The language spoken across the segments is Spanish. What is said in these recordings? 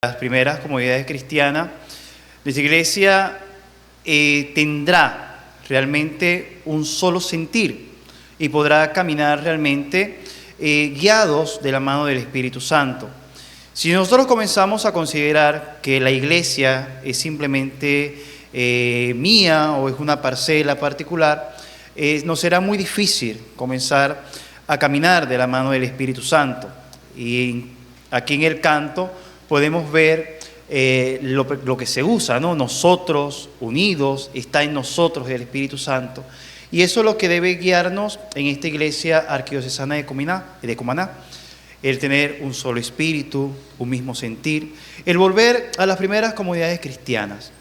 las primeras comunidades cristianas, nuestra iglesia tendrá realmente un solo sentir y podrá caminar realmente guiados de la mano del Espíritu Santo. Si nosotros comenzamos a considerar que la iglesia es simplemente mía o es una parcela particular, nos será muy difícil comenzar a caminar de la mano del Espíritu Santo. Y aquí en el canto podemos ver lo que se usa, ¿no? Nosotros unidos, está en nosotros el Espíritu Santo. Y eso es lo que debe guiarnos en esta iglesia arquidiocesana de Cumaná. El tener un solo espíritu, un mismo sentir, el volver a las primeras comunidades cristianas.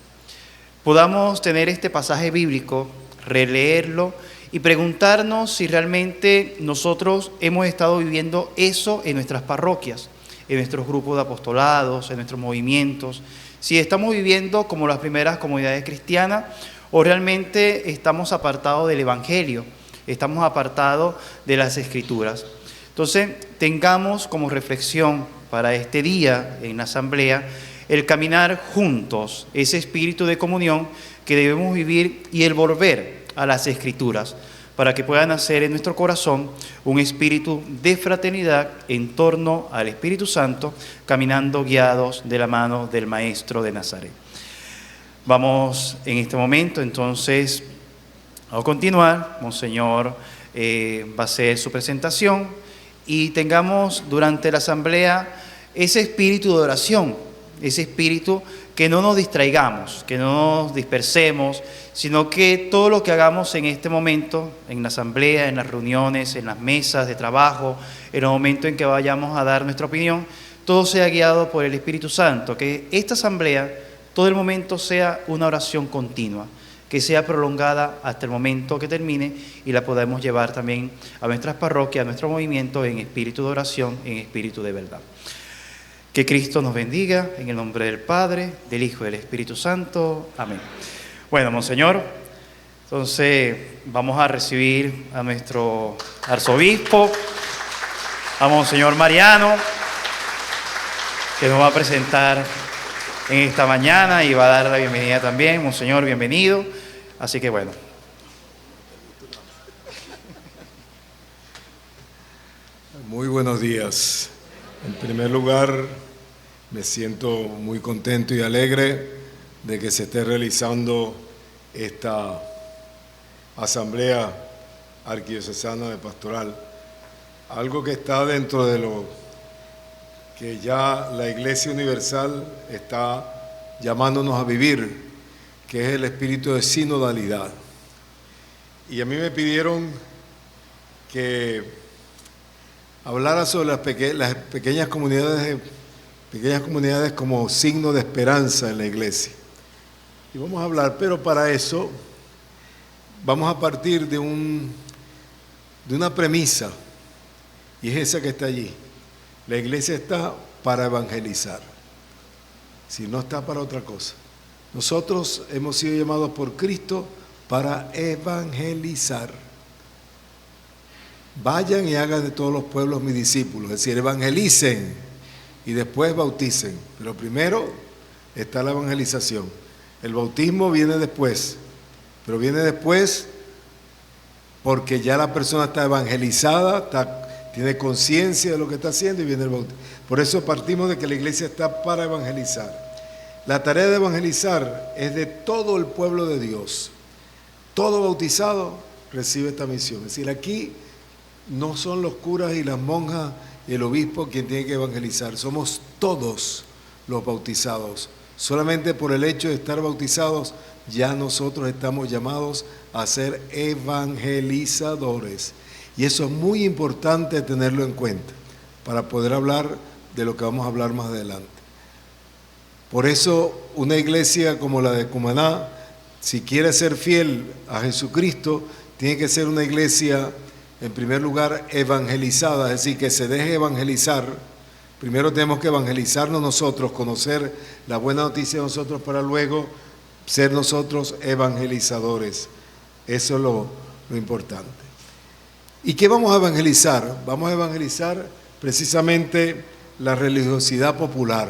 Podamos tener este pasaje bíblico, releerlo y preguntarnos si realmente nosotros hemos estado viviendo eso en nuestras parroquias, en nuestros grupos de apostolados, en nuestros movimientos, si estamos viviendo como las primeras comunidades cristianas o realmente estamos apartados del Evangelio, estamos apartados de las Escrituras. Entonces, tengamos como reflexión para este día en la asamblea el caminar juntos, ese espíritu de comunión que debemos vivir y el volver a las Escrituras, para que pueda nacer en nuestro corazón un espíritu de fraternidad en torno al Espíritu Santo, caminando guiados de la mano del Maestro de Nazaret. Vamos en este momento entonces a continuar. Monseñor va a hacer su presentación y tengamos durante la asamblea ese espíritu de oración, ese espíritu que no nos distraigamos, que no nos dispersemos, sino que todo lo que hagamos en este momento, en la asamblea, en las reuniones, en las mesas de trabajo, en el momento en que vayamos a dar nuestra opinión, todo sea guiado por el Espíritu Santo, que esta asamblea, todo el momento sea una oración continua, que sea prolongada hasta el momento que termine y la podamos llevar también a nuestras parroquias, a nuestro movimiento en espíritu de oración, en espíritu de verdad. Que Cristo nos bendiga, en el nombre del Padre, del Hijo y del Espíritu Santo. Amén. Bueno, Monseñor, entonces vamos a recibir a nuestro arzobispo, a Monseñor Mariano, que nos va a presentar en esta mañana y va a dar la bienvenida también. Monseñor, bienvenido. Así que bueno. Muy buenos días. En primer lugar, me siento muy contento y alegre de que se esté realizando esta asamblea arquidiocesana de pastoral, algo que está dentro de lo que ya la Iglesia Universal está llamándonos a vivir, que es el espíritu de sinodalidad. Y a mí me pidieron que hablara sobre las pequeñas comunidades como signo de esperanza en la iglesia. Y vamos a hablar, pero para eso vamos a partir de una premisa, y es esa que está allí. La iglesia está para evangelizar, si no está para otra cosa. Nosotros hemos sido llamados por Cristo para evangelizar. Vayan y hagan de todos los pueblos mis discípulos, es decir, evangelicen y después bauticen. Pero primero está la evangelización. El bautismo viene después, pero viene después porque ya la persona está evangelizada, tiene conciencia de lo que está haciendo y viene el bautismo. Por eso partimos de que la iglesia está para evangelizar. La tarea de evangelizar es de todo el pueblo de Dios. Todo bautizado recibe esta misión. Es decir, aquí no son los curas y las monjas y el obispo quien tiene que evangelizar. Somos todos los bautizados. Solamente por el hecho de estar bautizados, ya nosotros estamos llamados a ser evangelizadores. Y eso es muy importante tenerlo en cuenta para poder hablar de lo que vamos a hablar más adelante. Por eso una iglesia como la de Cumaná, si quiere ser fiel a Jesucristo, tiene que ser una iglesia, en primer lugar, evangelizada, es decir, que se deje evangelizar. Primero tenemos que evangelizarnos nosotros, conocer la buena noticia de nosotros para luego ser nosotros evangelizadores. Eso es lo importante. ¿Y qué vamos a evangelizar? Vamos a evangelizar precisamente la religiosidad popular.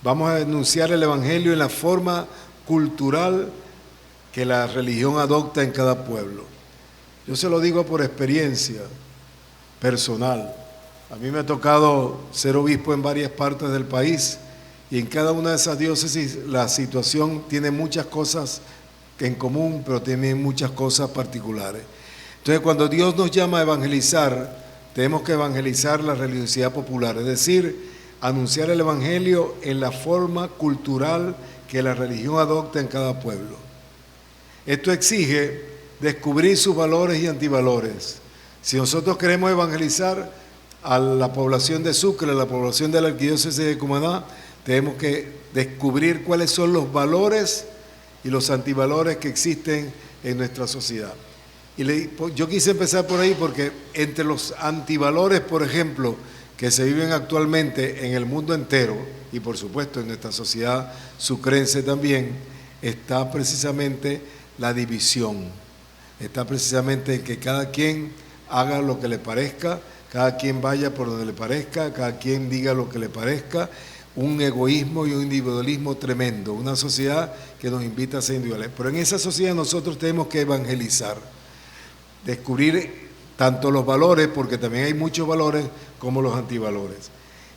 Vamos a denunciar el Evangelio en la forma cultural que la religión adopta en cada pueblo. Yo se lo digo por experiencia personal. A mí me ha tocado ser obispo en varias partes del país y en cada una de esas diócesis la situación tiene muchas cosas en común, pero tiene muchas cosas particulares. Entonces, cuando Dios nos llama a evangelizar, tenemos que evangelizar la religiosidad popular, es decir, anunciar el Evangelio en la forma cultural que la religión adopta en cada pueblo. Esto exige descubrir sus valores y antivalores. Si nosotros queremos evangelizar a la población de Sucre, a la población de la arquidiócesis de Cumaná, tenemos que descubrir cuáles son los valores y los antivalores que existen en nuestra sociedad. Yo quise empezar por ahí porque entre los antivalores, por ejemplo, que se viven actualmente en el mundo entero y por supuesto en nuestra sociedad sucrense también, está precisamente la división, está precisamente que cada quien haga lo que le parezca, cada quien vaya por donde le parezca, cada quien diga lo que le parezca, un egoísmo y un individualismo tremendo, una sociedad que nos invita a ser individuales. Pero en esa sociedad nosotros tenemos que evangelizar, descubrir tanto los valores, porque también hay muchos valores, como los antivalores.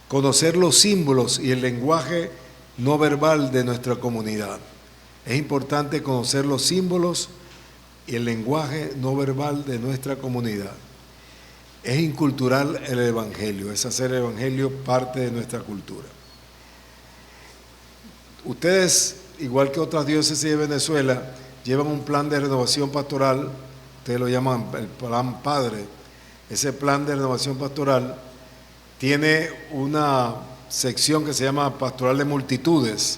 Conocer los símbolos y el lenguaje no verbal de nuestra comunidad. Es importante conocer los símbolos y el lenguaje no verbal de nuestra comunidad. Es incultural el Evangelio, es hacer el Evangelio parte de nuestra cultura. Ustedes, igual que otras diócesis de Venezuela, llevan un plan de renovación pastoral, ustedes lo llaman el Plan Padre. Ese plan de renovación pastoral tiene una sección que se llama Pastoral de Multitudes.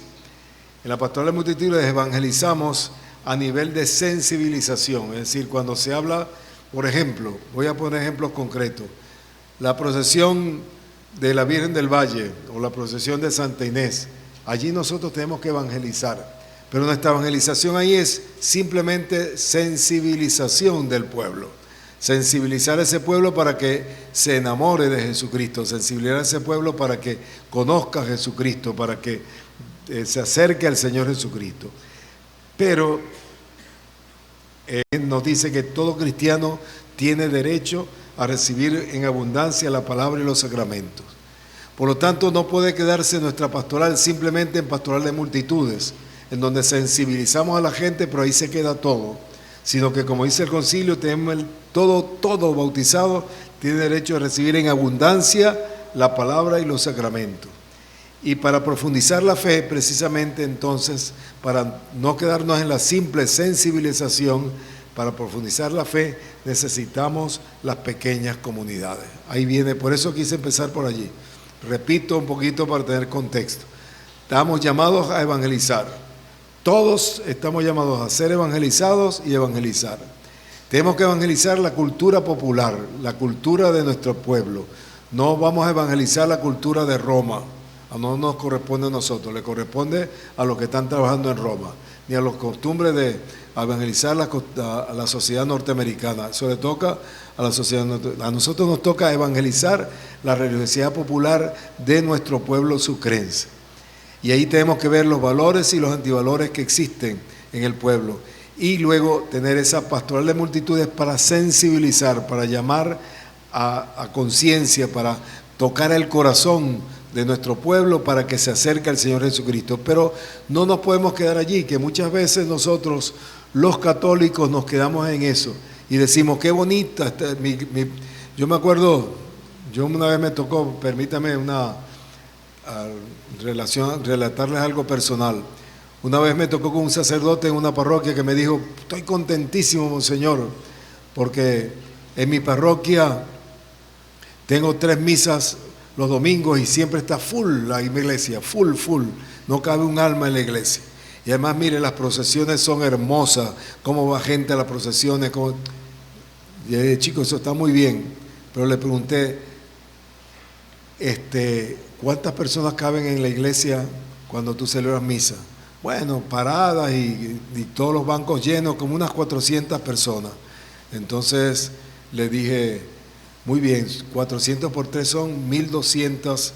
En la Pastoral de Multitudes evangelizamos a nivel de sensibilización, es decir, cuando se habla, por ejemplo, voy a poner ejemplos concretos, la procesión de la Virgen del Valle o la procesión de Santa Inés, allí nosotros tenemos que evangelizar, pero nuestra evangelización ahí es simplemente sensibilización del pueblo. Sensibilizar a ese pueblo para que se enamore de Jesucristo, sensibilizar a ese pueblo para que conozca a Jesucristo, para que se acerque al Señor Jesucristo. Pero nos dice que todo cristiano tiene derecho a recibir en abundancia la palabra y los sacramentos. Por lo tanto, no puede quedarse nuestra pastoral simplemente en pastoral de multitudes, en donde sensibilizamos a la gente, pero ahí se queda todo. Sino que, como dice el concilio, tenemos todo bautizado tiene derecho a recibir en abundancia la palabra y los sacramentos. Y para profundizar la fe, precisamente entonces, para no quedarnos en la simple sensibilización, para profundizar la fe necesitamos las pequeñas comunidades. Ahí viene, por eso quise empezar por allí. Repito un poquito para tener contexto. Estamos llamados a evangelizar. Todos estamos llamados a ser evangelizados y evangelizar. Tenemos que evangelizar la cultura popular, la cultura de nuestro pueblo. No vamos a evangelizar la cultura de Roma. No nos corresponde a nosotros, le corresponde a los que están trabajando en Roma, ni a los costumbres de evangelizar a la sociedad norteamericana. Eso le toca a la sociedad norteamericana. A nosotros nos toca evangelizar la religiosidad popular de nuestro pueblo sucrense. Y ahí tenemos que ver los valores y los antivalores que existen en el pueblo. Y luego tener esa pastoral de multitudes para sensibilizar, para llamar a conciencia, para tocar el corazón de nuestro pueblo para que se acerque al Señor Jesucristo. Pero no nos podemos quedar allí, que muchas veces nosotros, los católicos, nos quedamos en eso y decimos, qué bonita. Yo me acuerdo, una vez me tocó, permítame relatarles algo personal. Una vez me tocó con un sacerdote en una parroquia que me dijo, estoy contentísimo, monseñor, porque en mi parroquia tengo 3 misas los domingos y siempre está full la iglesia, full, no cabe un alma en la iglesia. Y además, mire, las procesiones son hermosas, cómo va gente a las procesiones. Y yo dije, chicos, eso está muy bien, pero le pregunté, ¿cuántas personas caben en la iglesia cuando tú celebras misa? Bueno, paradas y todos los bancos llenos, como unas 400 personas. Entonces le dije, muy bien, 400 por 3 son 1200.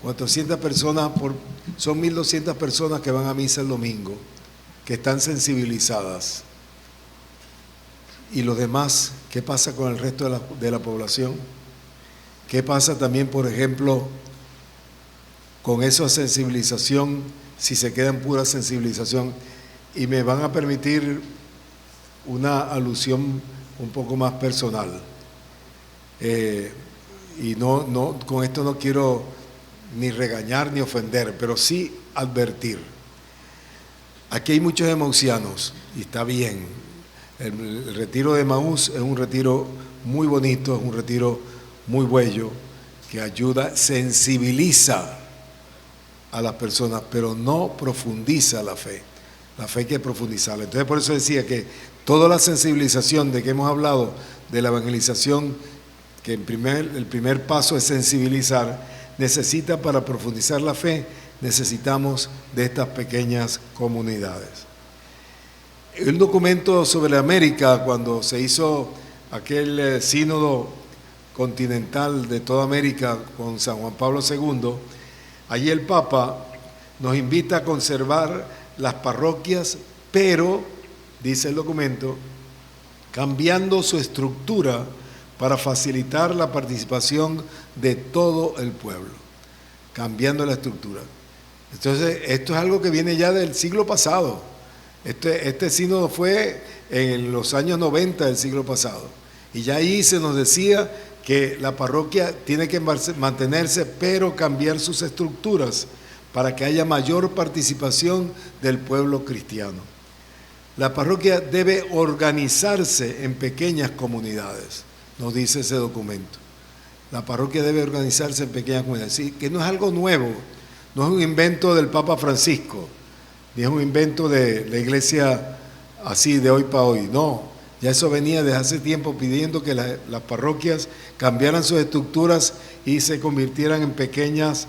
400 personas, son 1.200 personas que van a misa el domingo, que están sensibilizadas. ¿Y los demás? ¿Qué pasa con el resto de la población? ¿Qué pasa también, por ejemplo, con esa sensibilización, si se queda en pura sensibilización? Y me van a permitir una alusión un poco más personal. Y con esto no quiero ni regañar ni ofender, pero sí advertir. Aquí hay muchos emausianos, y está bien. El retiro de Emaús es un retiro muy bonito, es un retiro muy bello, que ayuda, sensibiliza a las personas, pero no profundiza la fe. La fe hay que profundizarla. Entonces, por eso decía que toda la sensibilización de que hemos hablado, de la evangelización, que el primer paso es sensibilizar, necesita, para profundizar la fe, necesitamos de estas pequeñas comunidades. El documento sobre América, cuando se hizo aquel sínodo continental de toda América con San Juan Pablo II, allí el Papa nos invita a conservar las parroquias, pero, dice el documento, cambiando su estructura para facilitar la participación de todo el pueblo, cambiando la estructura. Entonces, esto es algo que viene ya del siglo pasado. Este sínodo fue en los años 90 del siglo pasado, y ya ahí se nos decía que la parroquia tiene que mantenerse, pero cambiar sus estructuras para que haya mayor participación del pueblo cristiano. La parroquia debe organizarse en pequeñas comunidades, nos dice ese documento. La parroquia debe organizarse en pequeñas comunidades, sí, que no es algo nuevo, no es un invento del Papa Francisco, ni es un invento de la iglesia así de hoy para hoy, no, ya eso venía desde hace tiempo pidiendo que las parroquias cambiaran sus estructuras y se convirtieran en pequeñas,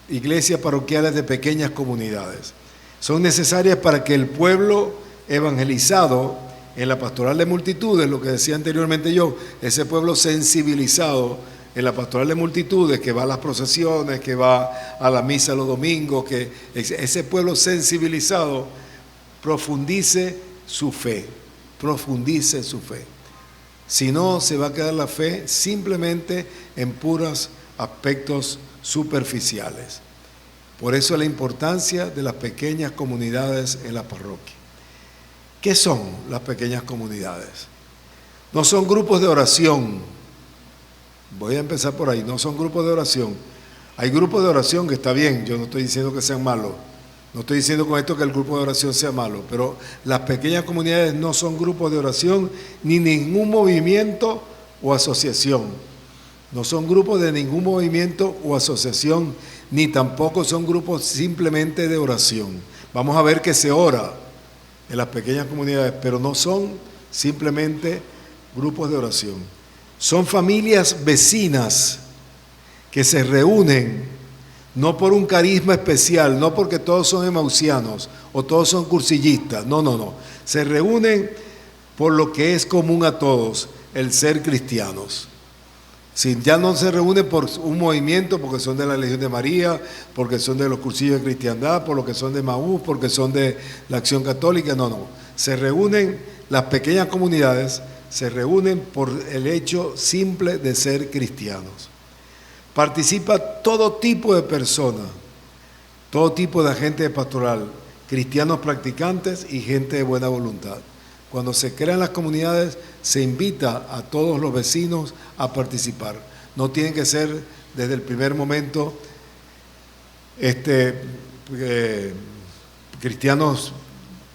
iglesias parroquiales de pequeñas comunidades. Son necesarias para que el pueblo evangelizado en la pastoral de multitudes, lo que decía anteriormente yo, ese pueblo sensibilizado en la pastoral de multitudes, que va a las procesiones, que va a la misa los domingos, que ese pueblo sensibilizado profundice su fe, profundice su fe. Si no, se va a quedar la fe simplemente en puros aspectos superficiales. Por eso la importancia de las pequeñas comunidades en la parroquia. ¿Qué son las pequeñas comunidades? No son grupos de oración. Voy a empezar por ahí. No son grupos de oración. Hay grupos de oración que está bien. Yo no estoy diciendo que sean malos. No estoy diciendo con esto que el grupo de oración sea malo. Pero las pequeñas comunidades no son grupos de oración ni ningún movimiento o asociación. No son grupos de ningún movimiento o asociación, ni tampoco son grupos simplemente de oración. Vamos a ver que se ora en las pequeñas comunidades, pero no son simplemente grupos de oración. Son familias vecinas que se reúnen no por un carisma especial, no porque todos son emausianos o todos son cursillistas, no. Se reúnen por lo que es común a todos, el ser cristianos. Si ya no se reúnen por un movimiento, porque son de la Legión de María, porque son de los cursillos de cristiandad, por lo que son de Emaús, porque son de la Acción Católica, no. Se reúnen, las pequeñas comunidades se reúnen por el hecho simple de ser cristianos. Participa todo tipo de personas, todo tipo de agentes pastoral, cristianos practicantes y gente de buena voluntad. Cuando se crean las comunidades, se invita a todos los vecinos a participar. No tienen que ser desde el primer momento cristianos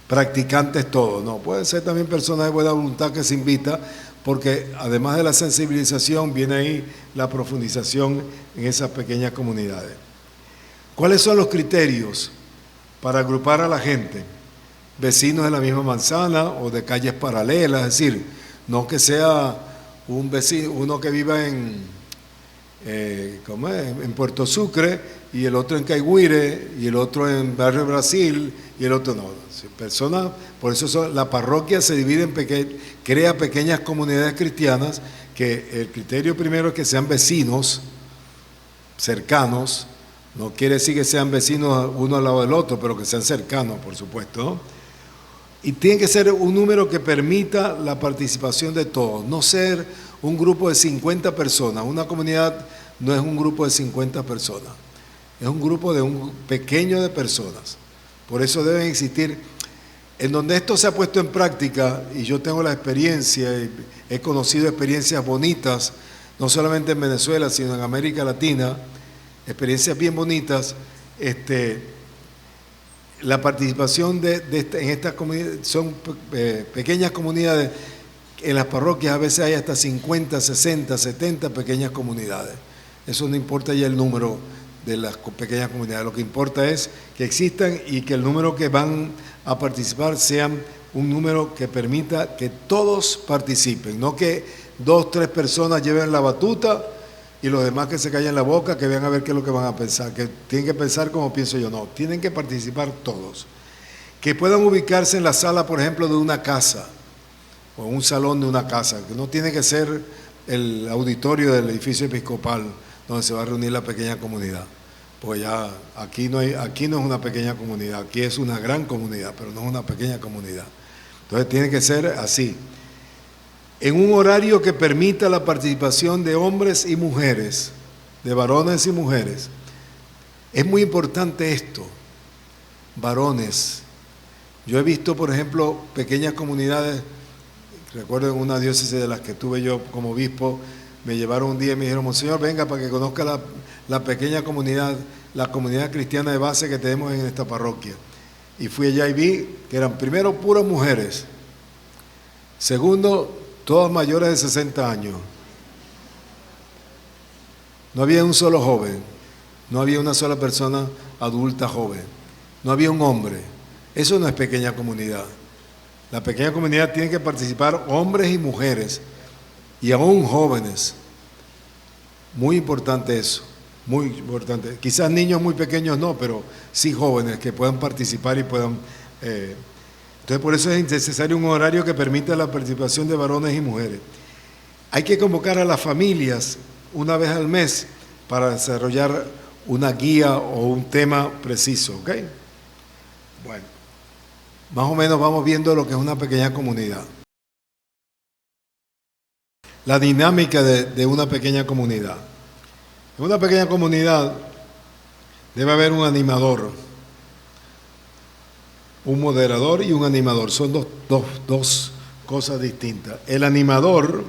practicantes todos. No, pueden ser también personas de buena voluntad que se invita, porque además de la sensibilización viene ahí la profundización en esas pequeñas comunidades. ¿Cuáles son los criterios para agrupar a la gente? Vecinos de la misma manzana o de calles paralelas, es decir, no que sea un vecino, uno que viva en Puerto Sucre y el otro en Caigüire y el otro en Barrio Brasil y el otro no. Personas, por eso la parroquia se divide crea pequeñas comunidades cristianas que el criterio primero es que sean vecinos, cercanos. No quiere decir que sean vecinos uno al lado del otro, pero que sean cercanos, por supuesto, ¿no? Y tiene que ser un número que permita la participación de todos, no ser un grupo de 50 personas. Una comunidad no es un grupo de 50 personas, es un grupo de un pequeño de personas. Por eso deben existir, en donde esto se ha puesto en práctica, y yo tengo la experiencia, y he conocido experiencias bonitas, no solamente en Venezuela, sino en América Latina, experiencias bien bonitas. La participación en estas comunidades, son pequeñas comunidades. En las parroquias a veces hay hasta 50, 60, 70 pequeñas comunidades. Eso no importa ya el número de las pequeñas comunidades, lo que importa es que existan y que el número que van a participar sean un número que permita que todos participen, no que 2, 3 personas lleven la batuta y los demás que se callen la boca, que vean a ver qué es lo que van a pensar, que tienen que pensar como pienso yo. No, tienen que participar todos. Que puedan ubicarse en la sala, por ejemplo, de una casa, o un salón de una casa, que no tiene que ser el auditorio del edificio episcopal donde se va a reunir la pequeña comunidad. Pues ya aquí no es una pequeña comunidad, aquí es una gran comunidad, pero no es una pequeña comunidad. Entonces tiene que ser así. En un horario que permita la participación de hombres y mujeres, de varones y mujeres. Es muy importante esto, varones. Yo he visto, por ejemplo, pequeñas comunidades. Recuerdo en una diócesis de las que tuve yo como obispo, me llevaron un día y me dijeron: Monseñor, venga para que conozca la pequeña comunidad, la comunidad cristiana de base que tenemos en esta parroquia. Y fui allá y vi que eran, primero, puras mujeres. Segundo, todas mayores de 60 años. No había un solo joven, no había una sola persona adulta joven, no había un hombre. Eso no es pequeña comunidad. La pequeña comunidad tiene que participar hombres y mujeres, y aún jóvenes. Muy importante eso, muy importante. Quizás niños muy pequeños no, pero sí jóvenes que puedan participar y puedan... Entonces por eso es necesario un horario que permita la participación de varones y mujeres. Hay que convocar a las familias una vez al mes para desarrollar una guía o un tema preciso, ¿ok? Bueno, más o menos vamos viendo lo que es una pequeña comunidad. La dinámica de una pequeña comunidad. En una pequeña comunidad debe haber un animador, un moderador y un animador. Son dos cosas distintas. El animador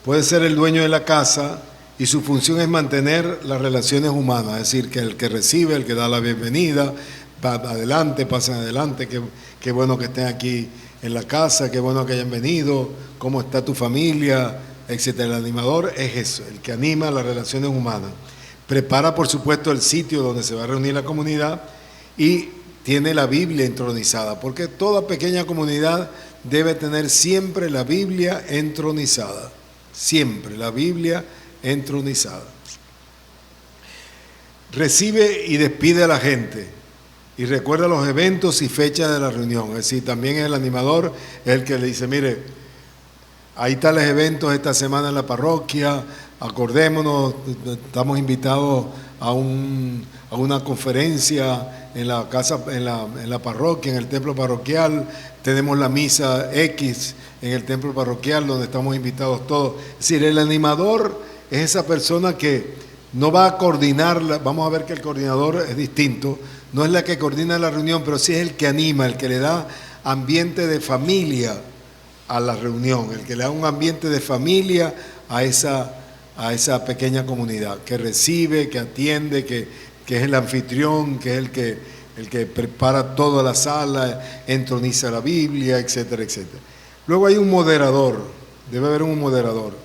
puede ser el dueño de la casa y su función es mantener las relaciones humanas, es decir, que el que recibe, el que da la bienvenida, va adelante, pasen adelante, qué bueno que estén aquí en la casa, qué bueno que hayan venido, cómo está tu familia, etc. El animador es eso, el que anima las relaciones humanas. Prepara, por supuesto, el sitio donde se va a reunir la comunidad y tiene la Biblia entronizada, porque toda pequeña comunidad debe tener siempre la Biblia entronizada, siempre la Biblia entronizada. Recibe y despide a la gente y recuerda los eventos y fechas de la reunión. Es decir, también el animador es el que le dice: mire, hay tales eventos esta semana en la parroquia, acordémonos, estamos invitados a una conferencia en la casa, en la parroquia, en el templo parroquial, tenemos la misa X en el templo parroquial donde estamos invitados todos. Es decir, el animador es esa persona que no va a coordinar, vamos a ver que el coordinador es distinto, no es la que coordina la reunión, pero sí es el que anima, el que le da ambiente de familia a la reunión, el que le da un ambiente de familia a esa pequeña comunidad, que recibe, que atiende, que es el anfitrión, que es el que prepara toda la sala, entroniza la Biblia, etcétera, etcétera. Luego hay un moderador, debe haber un moderador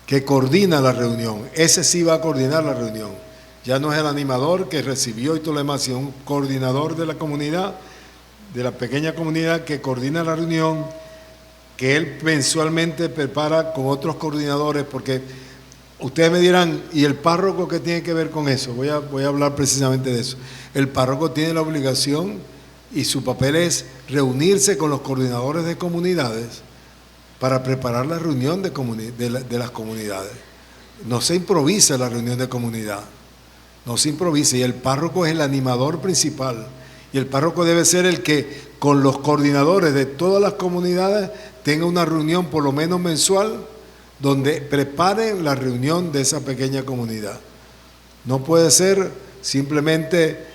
que coordina la reunión. Ese sí va a coordinar la reunión. Ya no es el animador que recibió y todo lo demás, sino un coordinador de la comunidad, de la pequeña comunidad que coordina la reunión, que él mensualmente prepara con otros coordinadores, porque ustedes me dirán, ¿y el párroco qué tiene que ver con eso? Voy a hablar precisamente de eso. El párroco tiene la obligación y su papel es reunirse con los coordinadores de comunidades para preparar la reunión de las comunidades. No se improvisa la reunión de comunidad, no se improvisa, y el párroco es el animador principal, y el párroco debe ser el que con los coordinadores de todas las comunidades tenga una reunión por lo menos mensual donde preparen la reunión de esa pequeña comunidad. No puede ser simplemente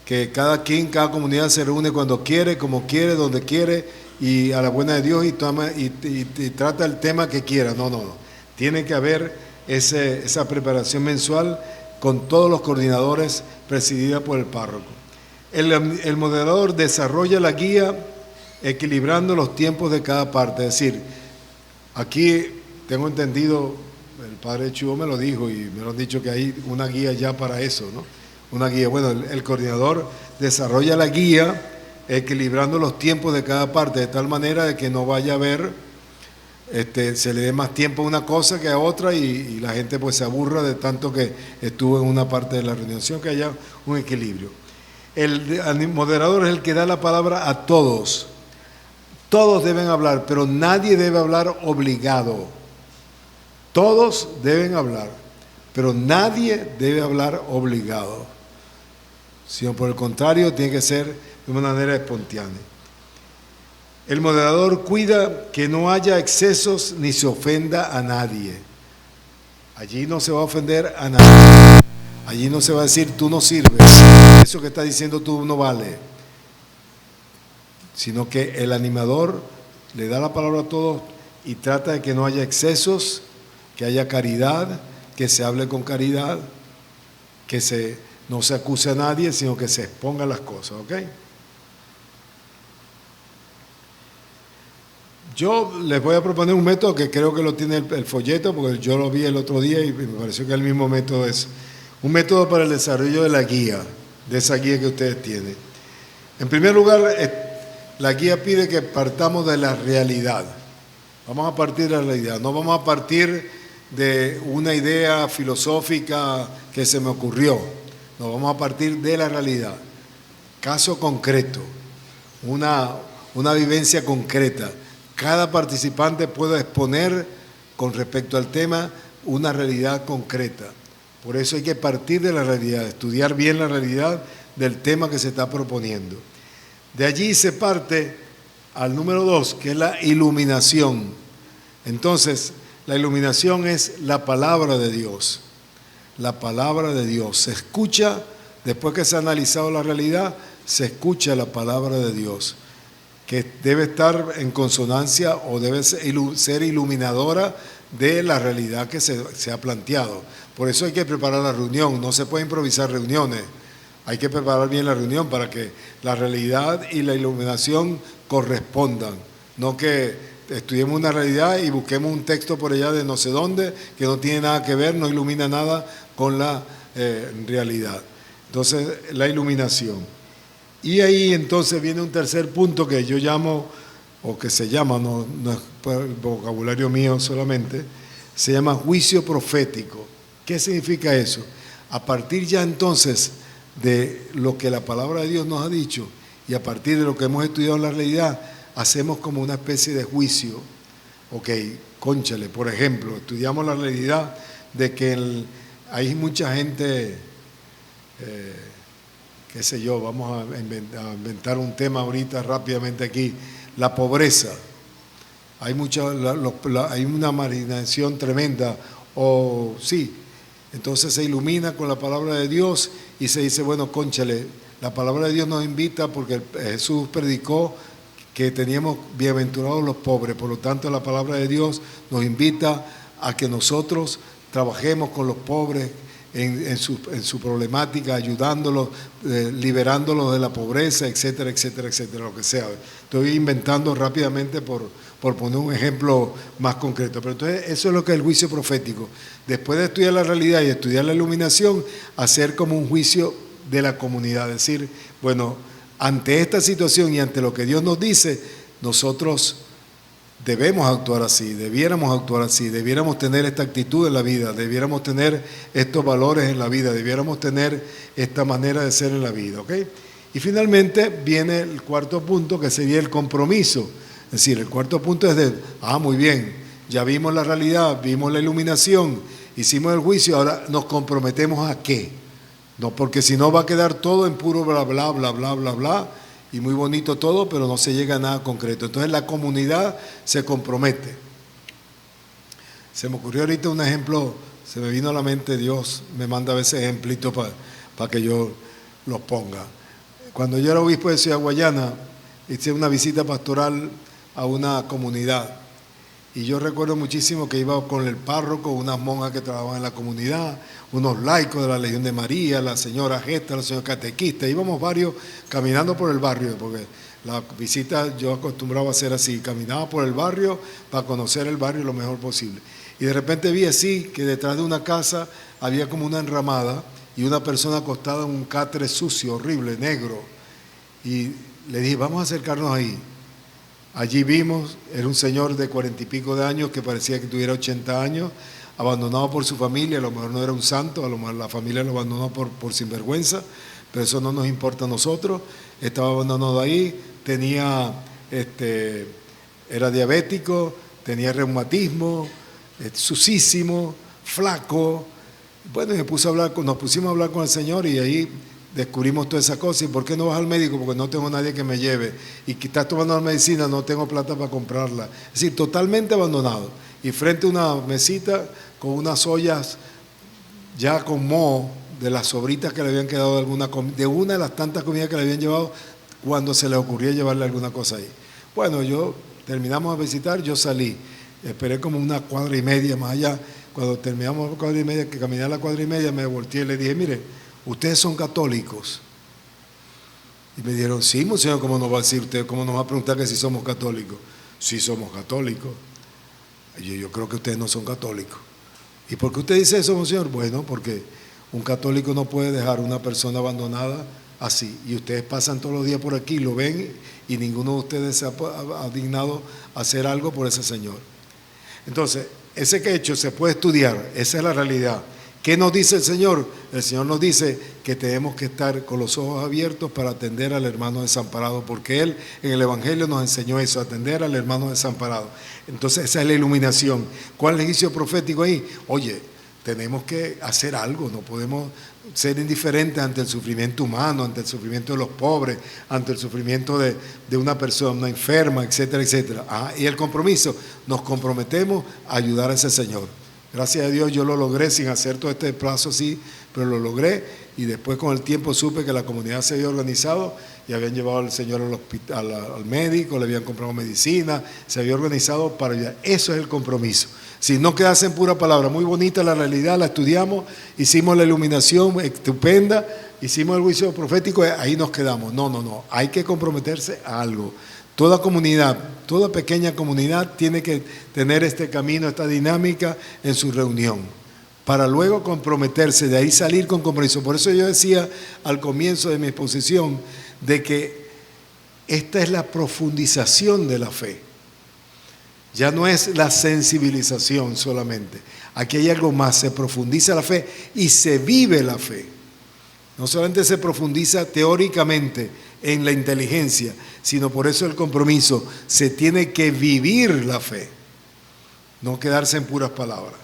que cada comunidad se reúne cuando quiere, como quiere, donde quiere, y a la buena de Dios y trata el tema que quiera. No. Tiene que haber esa preparación mensual con todos los coordinadores presidida por el párroco. El moderador desarrolla la guía equilibrando los tiempos de cada parte. Es decir, aquí tengo entendido, el padre Chuo me lo dijo y me lo han dicho que hay una guía ya para eso, ¿no? Una guía. Bueno, el coordinador desarrolla la guía equilibrando los tiempos de cada parte de tal manera de que no vaya a haber, se le dé más tiempo a una cosa que a otra y la gente pues se aburra de tanto que estuvo en una parte de la reunión, sino que haya un equilibrio. El moderador es el que da la palabra a todos. Todos deben hablar, pero nadie debe hablar obligado. Todos deben hablar, pero nadie debe hablar obligado, sino por el contrario tiene que ser de una manera espontánea. El moderador cuida que no haya excesos ni se ofenda a nadie. Allí no se va a ofender a nadie. Allí no se va a decir tú no sirves, eso que está diciendo tú no vale. Sino que el animador le da la palabra a todos y trata de que no haya excesos, que haya caridad, que se hable con caridad, que no se acuse a nadie, sino que se expongan las cosas, ¿ok? Yo les voy a proponer un método que creo que lo tiene el folleto, porque yo lo vi el otro día y me pareció que el mismo método es un método para el desarrollo de la guía, de esa guía que ustedes tienen. En primer lugar, la guía pide que partamos de la realidad. Vamos a partir de la realidad, no vamos a partir de una idea filosófica que se me ocurrió, no, vamos a partir de la realidad. Caso concreto, una vivencia concreta. Cada participante puede exponer con respecto al tema una realidad concreta. Por eso hay que partir de la realidad, estudiar bien la realidad del tema que se está proponiendo. De allí se parte al número 2, que es la iluminación. Entonces, la iluminación es la palabra de Dios. La palabra de Dios. Se escucha, después que se ha analizado la realidad, se escucha la palabra de Dios, que debe estar en consonancia o debe ser iluminadora de la realidad que se ha planteado. Por eso hay que preparar la reunión, no se puede improvisar reuniones. Hay que preparar bien la reunión para que la realidad y la iluminación correspondan. No que estudiemos una realidad y busquemos un texto por allá de no sé dónde que no tiene nada que ver, no ilumina nada con la realidad. Entonces, la iluminación. Y ahí entonces viene un tercer punto que yo llamo, o que se llama, no es el vocabulario mío solamente, se llama juicio profético. ¿Qué significa eso? A partir ya entonces de lo que la palabra de Dios nos ha dicho y a partir de lo que hemos estudiado en la realidad, hacemos como una especie de juicio. Ok, cónchale, por ejemplo, estudiamos la realidad de que hay mucha gente, qué sé yo, vamos a inventar un tema ahorita rápidamente aquí, la pobreza. Hay una marginación tremenda, o sí. Entonces se ilumina con la palabra de Dios y se dice, bueno, cónchale, la palabra de Dios nos invita porque Jesús predicó que teníamos bienaventurados los pobres, por lo tanto la palabra de Dios nos invita a que nosotros trabajemos con los pobres en su problemática, ayudándolos, liberándolos de la pobreza, etcétera, etcétera, etcétera, lo que sea. Estoy inventando rápidamente por poner un ejemplo más concreto. Pero entonces eso es lo que es el juicio profético. Después de estudiar la realidad y estudiar la iluminación, hacer como un juicio de la comunidad. Decir, bueno, ante esta situación y ante lo que Dios nos dice, nosotros debemos actuar así, debiéramos tener esta actitud en la vida, debiéramos tener estos valores en la vida, debiéramos tener esta manera de ser en la vida, ¿ok? Y finalmente viene el cuarto punto, que sería el compromiso. decir, el cuarto punto es muy bien, ya vimos la realidad, vimos la iluminación, hicimos el juicio, ahora nos comprometemos ¿a qué? No, porque si no va a quedar todo en puro bla, bla, bla, bla, bla, bla, y muy bonito todo, pero no se llega a nada concreto. Entonces la comunidad se compromete. Se me ocurrió ahorita un ejemplo, se me vino a la mente, Dios me manda a veces ejemplitos para que yo los ponga. Cuando yo era obispo de Ciudad Guayana, hice una visita pastoral a una comunidad. Y yo recuerdo muchísimo que iba con el párroco, unas monjas que trabajaban en la comunidad, unos laicos de la Legión de María, la señora Gesta, la señora catequista. Íbamos varios caminando por el barrio, porque la visita yo acostumbraba a hacer así, caminaba por el barrio para conocer el barrio lo mejor posible. Y de repente vi así que detrás de una casa había como una enramada y una persona acostada en un catre sucio, horrible, negro. Y le dije, vamos a acercarnos ahí. Allí vimos, era un señor de 40 y pico de años que parecía que tuviera 80 años, abandonado por su familia, a lo mejor no era un santo, a lo mejor la familia lo abandonó por sinvergüenza, pero eso no nos importa a nosotros. Estaba abandonado ahí, era diabético, tenía reumatismo, sucísimo, flaco. Bueno, nos pusimos a hablar con el Señor y ahí descubrimos todas esas cosas. ¿Y por qué no vas al médico? Porque no tengo nadie que me lleve. Y que estás tomando la medicina, no tengo plata para comprarla. Es decir, totalmente abandonado. Y frente a una mesita con unas ollas ya con moho de las sobritas que le habían quedado de una de las tantas comidas que le habían llevado cuando se le ocurría llevarle alguna cosa ahí. Bueno, terminamos de visitar, yo salí. Esperé como una cuadra y media más allá. Cuando terminamos la cuadra y media, que caminé a la cuadra y media, me volteé y le dije, mire, ustedes son católicos. Y me dijeron, sí, monseñor, ¿cómo nos va a decir usted? ¿Cómo nos va a preguntar que si somos católicos? Sí, somos católicos. Y yo creo que ustedes no son católicos. ¿Y por qué usted dice eso, monseñor? Bueno, porque un católico no puede dejar a una persona abandonada así. Y ustedes pasan todos los días por aquí, lo ven, y ninguno de ustedes se ha dignado a hacer algo por ese señor. Entonces, ese hecho se puede estudiar, esa es la realidad. ¿Qué nos dice el Señor? El Señor nos dice que tenemos que estar con los ojos abiertos para atender al hermano desamparado, porque Él en el Evangelio nos enseñó eso, atender al hermano desamparado. Entonces esa es la iluminación. ¿Cuál es el juicio profético ahí? Oye, tenemos que hacer algo, no podemos ser indiferentes ante el sufrimiento humano, ante el sufrimiento de los pobres, ante el sufrimiento de una persona enferma, etcétera, etcétera. Y el compromiso, nos comprometemos a ayudar a ese Señor. Gracias a Dios yo lo logré sin hacer todo este plazo así, pero lo logré y después con el tiempo supe que la comunidad se había organizado y habían llevado al Señor al hospital, al médico, le habían comprado medicina, se había organizado para ayudar. Eso es el compromiso. Si no quedase en pura palabra, muy bonita la realidad, la estudiamos, hicimos la iluminación estupenda, hicimos el juicio profético, ahí nos quedamos. No, hay que comprometerse a algo. Toda comunidad, toda pequeña comunidad tiene que tener este camino, esta dinámica en su reunión, para luego comprometerse, de ahí salir con compromiso. Por eso yo decía al comienzo de mi exposición de que esta es la profundización de la fe. Ya no es la sensibilización solamente. Aquí hay algo más, se profundiza la fe y se vive la fe. No solamente se profundiza teóricamente en la inteligencia, sino por eso el compromiso. Se tiene que vivir la fe, no quedarse en puras palabras.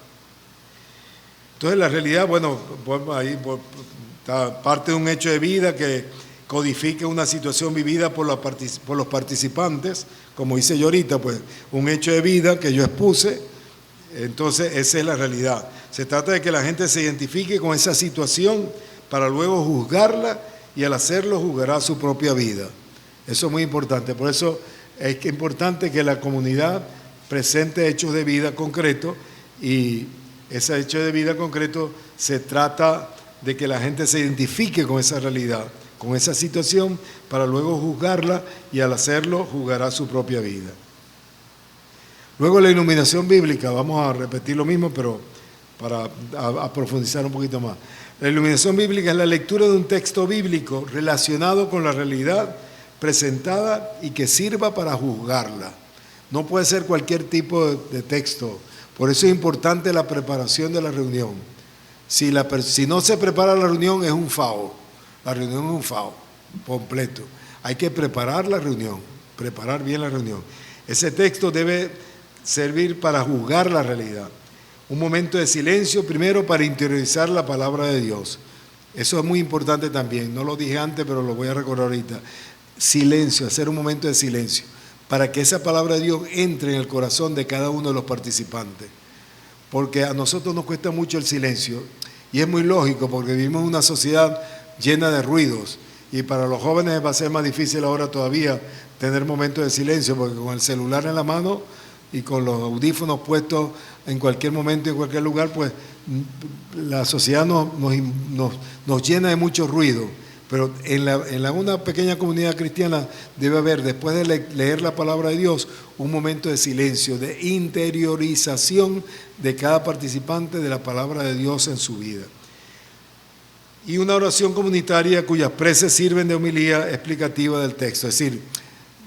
Entonces la realidad, bueno, ahí está parte de un hecho de vida que codifica una situación vivida por los participantes, como hice yo ahorita, pues un hecho de vida que yo expuse. Entonces esa es la realidad. Se trata de que la gente se identifique con esa situación para luego juzgarla, y al hacerlo juzgará su propia vida. Eso es muy importante. Por eso es que importante que la comunidad presente hechos de vida concretos, y ese hecho de vida concreto se trata de que la gente se identifique con esa realidad, con esa situación, para luego juzgarla, y al hacerlo juzgará su propia vida. Luego la iluminación bíblica, vamos a repetir lo mismo, pero para profundizar un poquito más. La iluminación bíblica es la lectura de un texto bíblico relacionado con la realidad presentada y que sirva para juzgarla. No puede ser cualquier tipo de texto. Por eso es importante la preparación de la reunión. Si no se prepara la reunión, es un FAO. La reunión es un FAO completo. Hay que preparar la reunión, preparar bien la reunión. Ese texto debe servir para juzgar la realidad. Un momento de silencio primero para interiorizar la palabra de Dios. Eso es muy importante también, no lo dije antes, pero lo voy a recordar ahorita. Silencio, hacer un momento de silencio, para que esa palabra de Dios entre en el corazón de cada uno de los participantes. Porque a nosotros nos cuesta mucho el silencio, y es muy lógico, porque vivimos en una sociedad llena de ruidos, y para los jóvenes va a ser más difícil ahora todavía tener momentos de silencio, porque con el celular en la mano y con los audífonos puestos en cualquier momento, en cualquier lugar, pues la sociedad nos llena de mucho ruido. Pero en una pequeña comunidad cristiana debe haber, después de leer la palabra de Dios, un momento de silencio, de interiorización de cada participante de la palabra de Dios en su vida. Y una oración comunitaria cuyas preces sirven de homilía explicativa del texto. Es decir,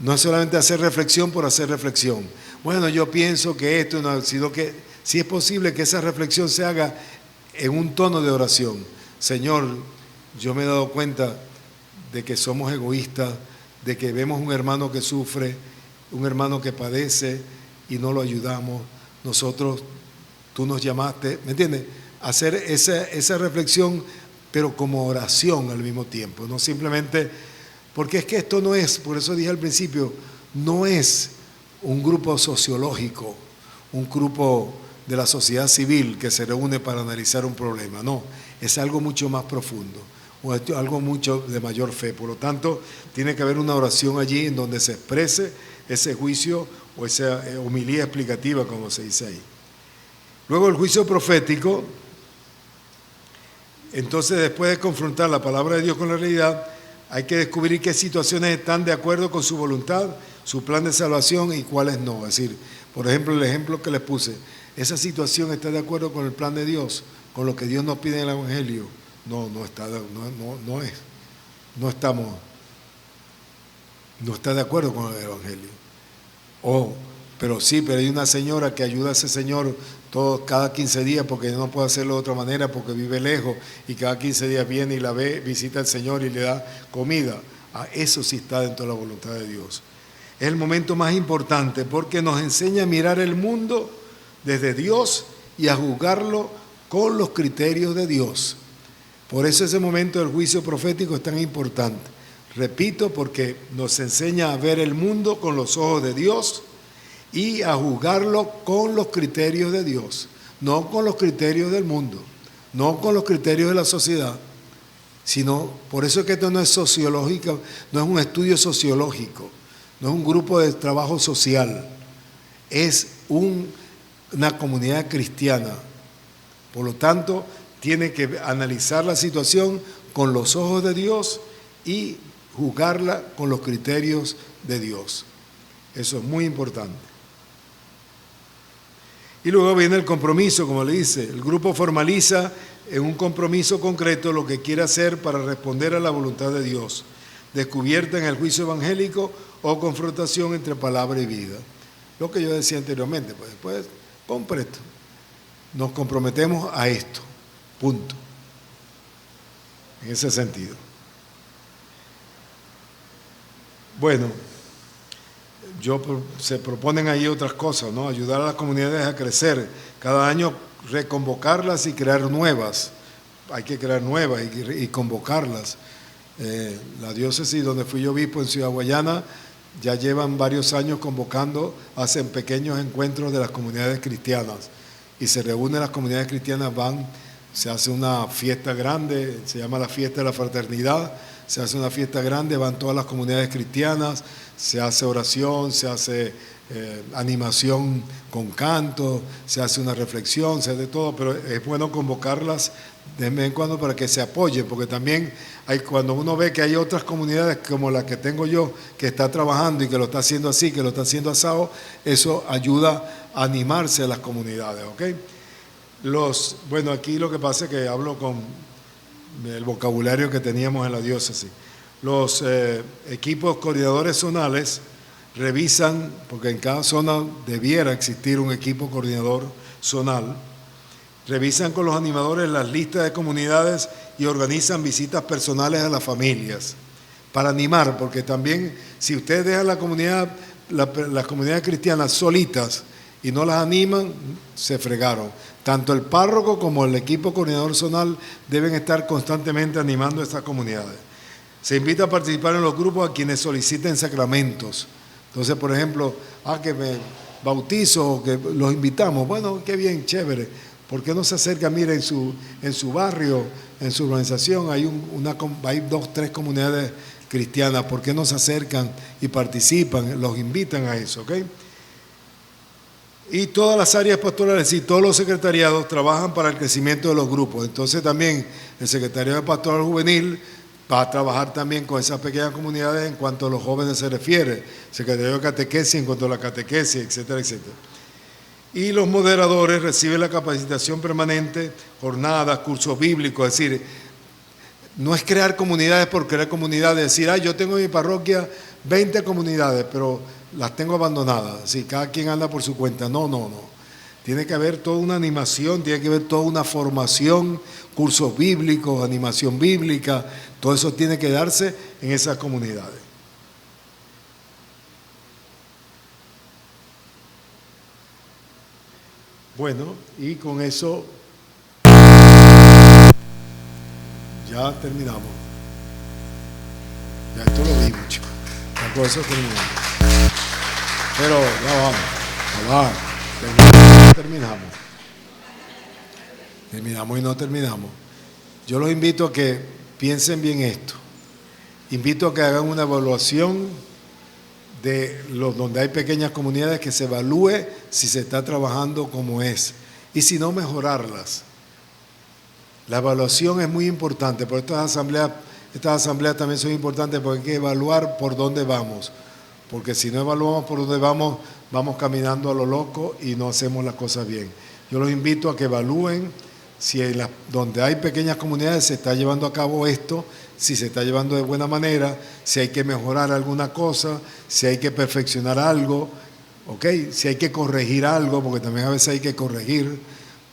no es solamente hacer reflexión por hacer reflexión. Bueno, yo pienso que esto, no, sino que si es posible que esa reflexión se haga en un tono de oración. Señor, yo me he dado cuenta de que somos egoístas, de que vemos un hermano que sufre, un hermano que padece y no lo ayudamos. Nosotros, tú nos llamaste, ¿me entiendes? Hacer esa reflexión, pero como oración al mismo tiempo, no simplemente, porque es que esto no es, por eso dije al principio, no es un grupo sociológico, un grupo de la sociedad civil que se reúne para analizar un problema, no, es algo mucho más profundo, algo mucho de mayor fe. Por lo tanto, tiene que haber una oración allí en donde se exprese ese juicio o esa homilía explicativa, como se dice ahí. Luego el juicio profético. Entonces, después de confrontar la palabra de Dios con la realidad, hay que descubrir qué situaciones están de acuerdo con su voluntad, su plan de salvación y cuáles no. Es decir, por ejemplo, el ejemplo que les puse, ¿esa situación está de acuerdo con el plan de Dios, con lo que Dios nos pide en el Evangelio? No está de acuerdo con el Evangelio. Pero hay una señora que ayuda a ese señor cada 15 días porque no puede hacerlo de otra manera porque vive lejos y cada 15 días viene y la ve, visita al Señor y le da comida. Eso sí está dentro de la voluntad de Dios. Es el momento más importante porque nos enseña a mirar el mundo desde Dios y a juzgarlo con los criterios de Dios. Por eso ese momento del juicio profético es tan importante. Repito, porque nos enseña a ver el mundo con los ojos de Dios y a juzgarlo con los criterios de Dios, no con los criterios del mundo, no con los criterios de la sociedad, sino, por eso es que esto no es sociológico, no es un estudio sociológico, no es un grupo de trabajo social, es una comunidad cristiana. Por lo tanto, tiene que analizar la situación con los ojos de Dios y juzgarla con los criterios de Dios. Eso es muy importante. Y luego viene el compromiso, como le dice. El grupo formaliza en un compromiso concreto lo que quiere hacer para responder a la voluntad de Dios, descubierta en el juicio evangélico o confrontación entre palabra y vida. Lo que yo decía anteriormente, pues después, completo. Nos comprometemos a esto, punto. En ese sentido. Bueno, se proponen ahí otras cosas, ¿no? Ayudar a las comunidades a crecer, cada año reconvocarlas y crear nuevas. Hay que crear nuevas y convocarlas. La diócesis donde fui yo obispo en Ciudad Guayana ya llevan varios años convocando, hacen pequeños encuentros de las comunidades cristianas y se reúnen las comunidades cristianas, se hace una fiesta grande, se llama la fiesta de la fraternidad. Se hace una fiesta grande, van todas las comunidades cristianas, se hace oración, se hace animación con canto, se hace una reflexión, se hace todo, pero es bueno convocarlas de vez en cuando para que se apoyen, porque también cuando uno ve que hay otras comunidades como la que tengo yo, que está trabajando y que lo está haciendo así, que lo está haciendo asado, eso ayuda a animarse a las comunidades, ¿ok? Bueno, aquí lo que pasa es que hablo con el vocabulario que teníamos en la diócesis. Los equipos coordinadores zonales revisan, porque en cada zona debiera existir un equipo coordinador zonal, revisan con los animadores las listas de comunidades y organizan visitas personales a las familias para animar, porque también si ustedes dejan la comunidad las comunidades cristianas solitas y no las animan, se fregaron. Tanto el párroco como el equipo coordinador zonal deben estar constantemente animando a estas comunidades. Se invita a participar en los grupos a quienes soliciten sacramentos. Entonces, por ejemplo, que me bautizo, que los invitamos. Bueno, qué bien, chévere. ¿Por qué no se acerca? Mira, en su barrio, en su organización, hay 2, 3 comunidades cristianas. ¿Por qué no se acercan y participan? Los invitan a eso, ¿ok? Y todas las áreas pastorales y todos los secretariados trabajan para el crecimiento de los grupos. Entonces también el secretariado de Pastoral Juvenil va a trabajar también con esas pequeñas comunidades en cuanto a los jóvenes se refiere. Secretariado de Catequesis en cuanto a la catequesis, etcétera, etcétera. Y los moderadores reciben la capacitación permanente, jornadas, cursos bíblicos, es decir, no es crear comunidades por crear comunidades, decir, yo tengo en mi parroquia 20 comunidades, pero las tengo abandonadas, así cada quien anda por su cuenta. No. Tiene que haber toda una animación, tiene que haber toda una formación, cursos bíblicos, animación bíblica, todo eso tiene que darse en esas comunidades. Bueno, y con eso ya terminamos. Ya esto lo vimos, chicos. Ya con eso terminamos. Pero ya vamos. Terminamos. Terminamos y no terminamos. Yo los invito a que piensen bien esto. Invito a que hagan una evaluación de donde hay pequeñas comunidades, que se evalúe si se está trabajando como es y si no, mejorarlas. La evaluación es muy importante, por estas asambleas también son importantes, porque hay que evaluar por dónde vamos, porque si no evaluamos por dónde vamos, vamos caminando a lo loco y no hacemos las cosas bien. Yo los invito a que evalúen si donde hay pequeñas comunidades se está llevando a cabo esto, si se está llevando de buena manera, si hay que mejorar alguna cosa, si hay que perfeccionar algo, ¿okay? Si hay que corregir algo, porque también a veces hay que corregir.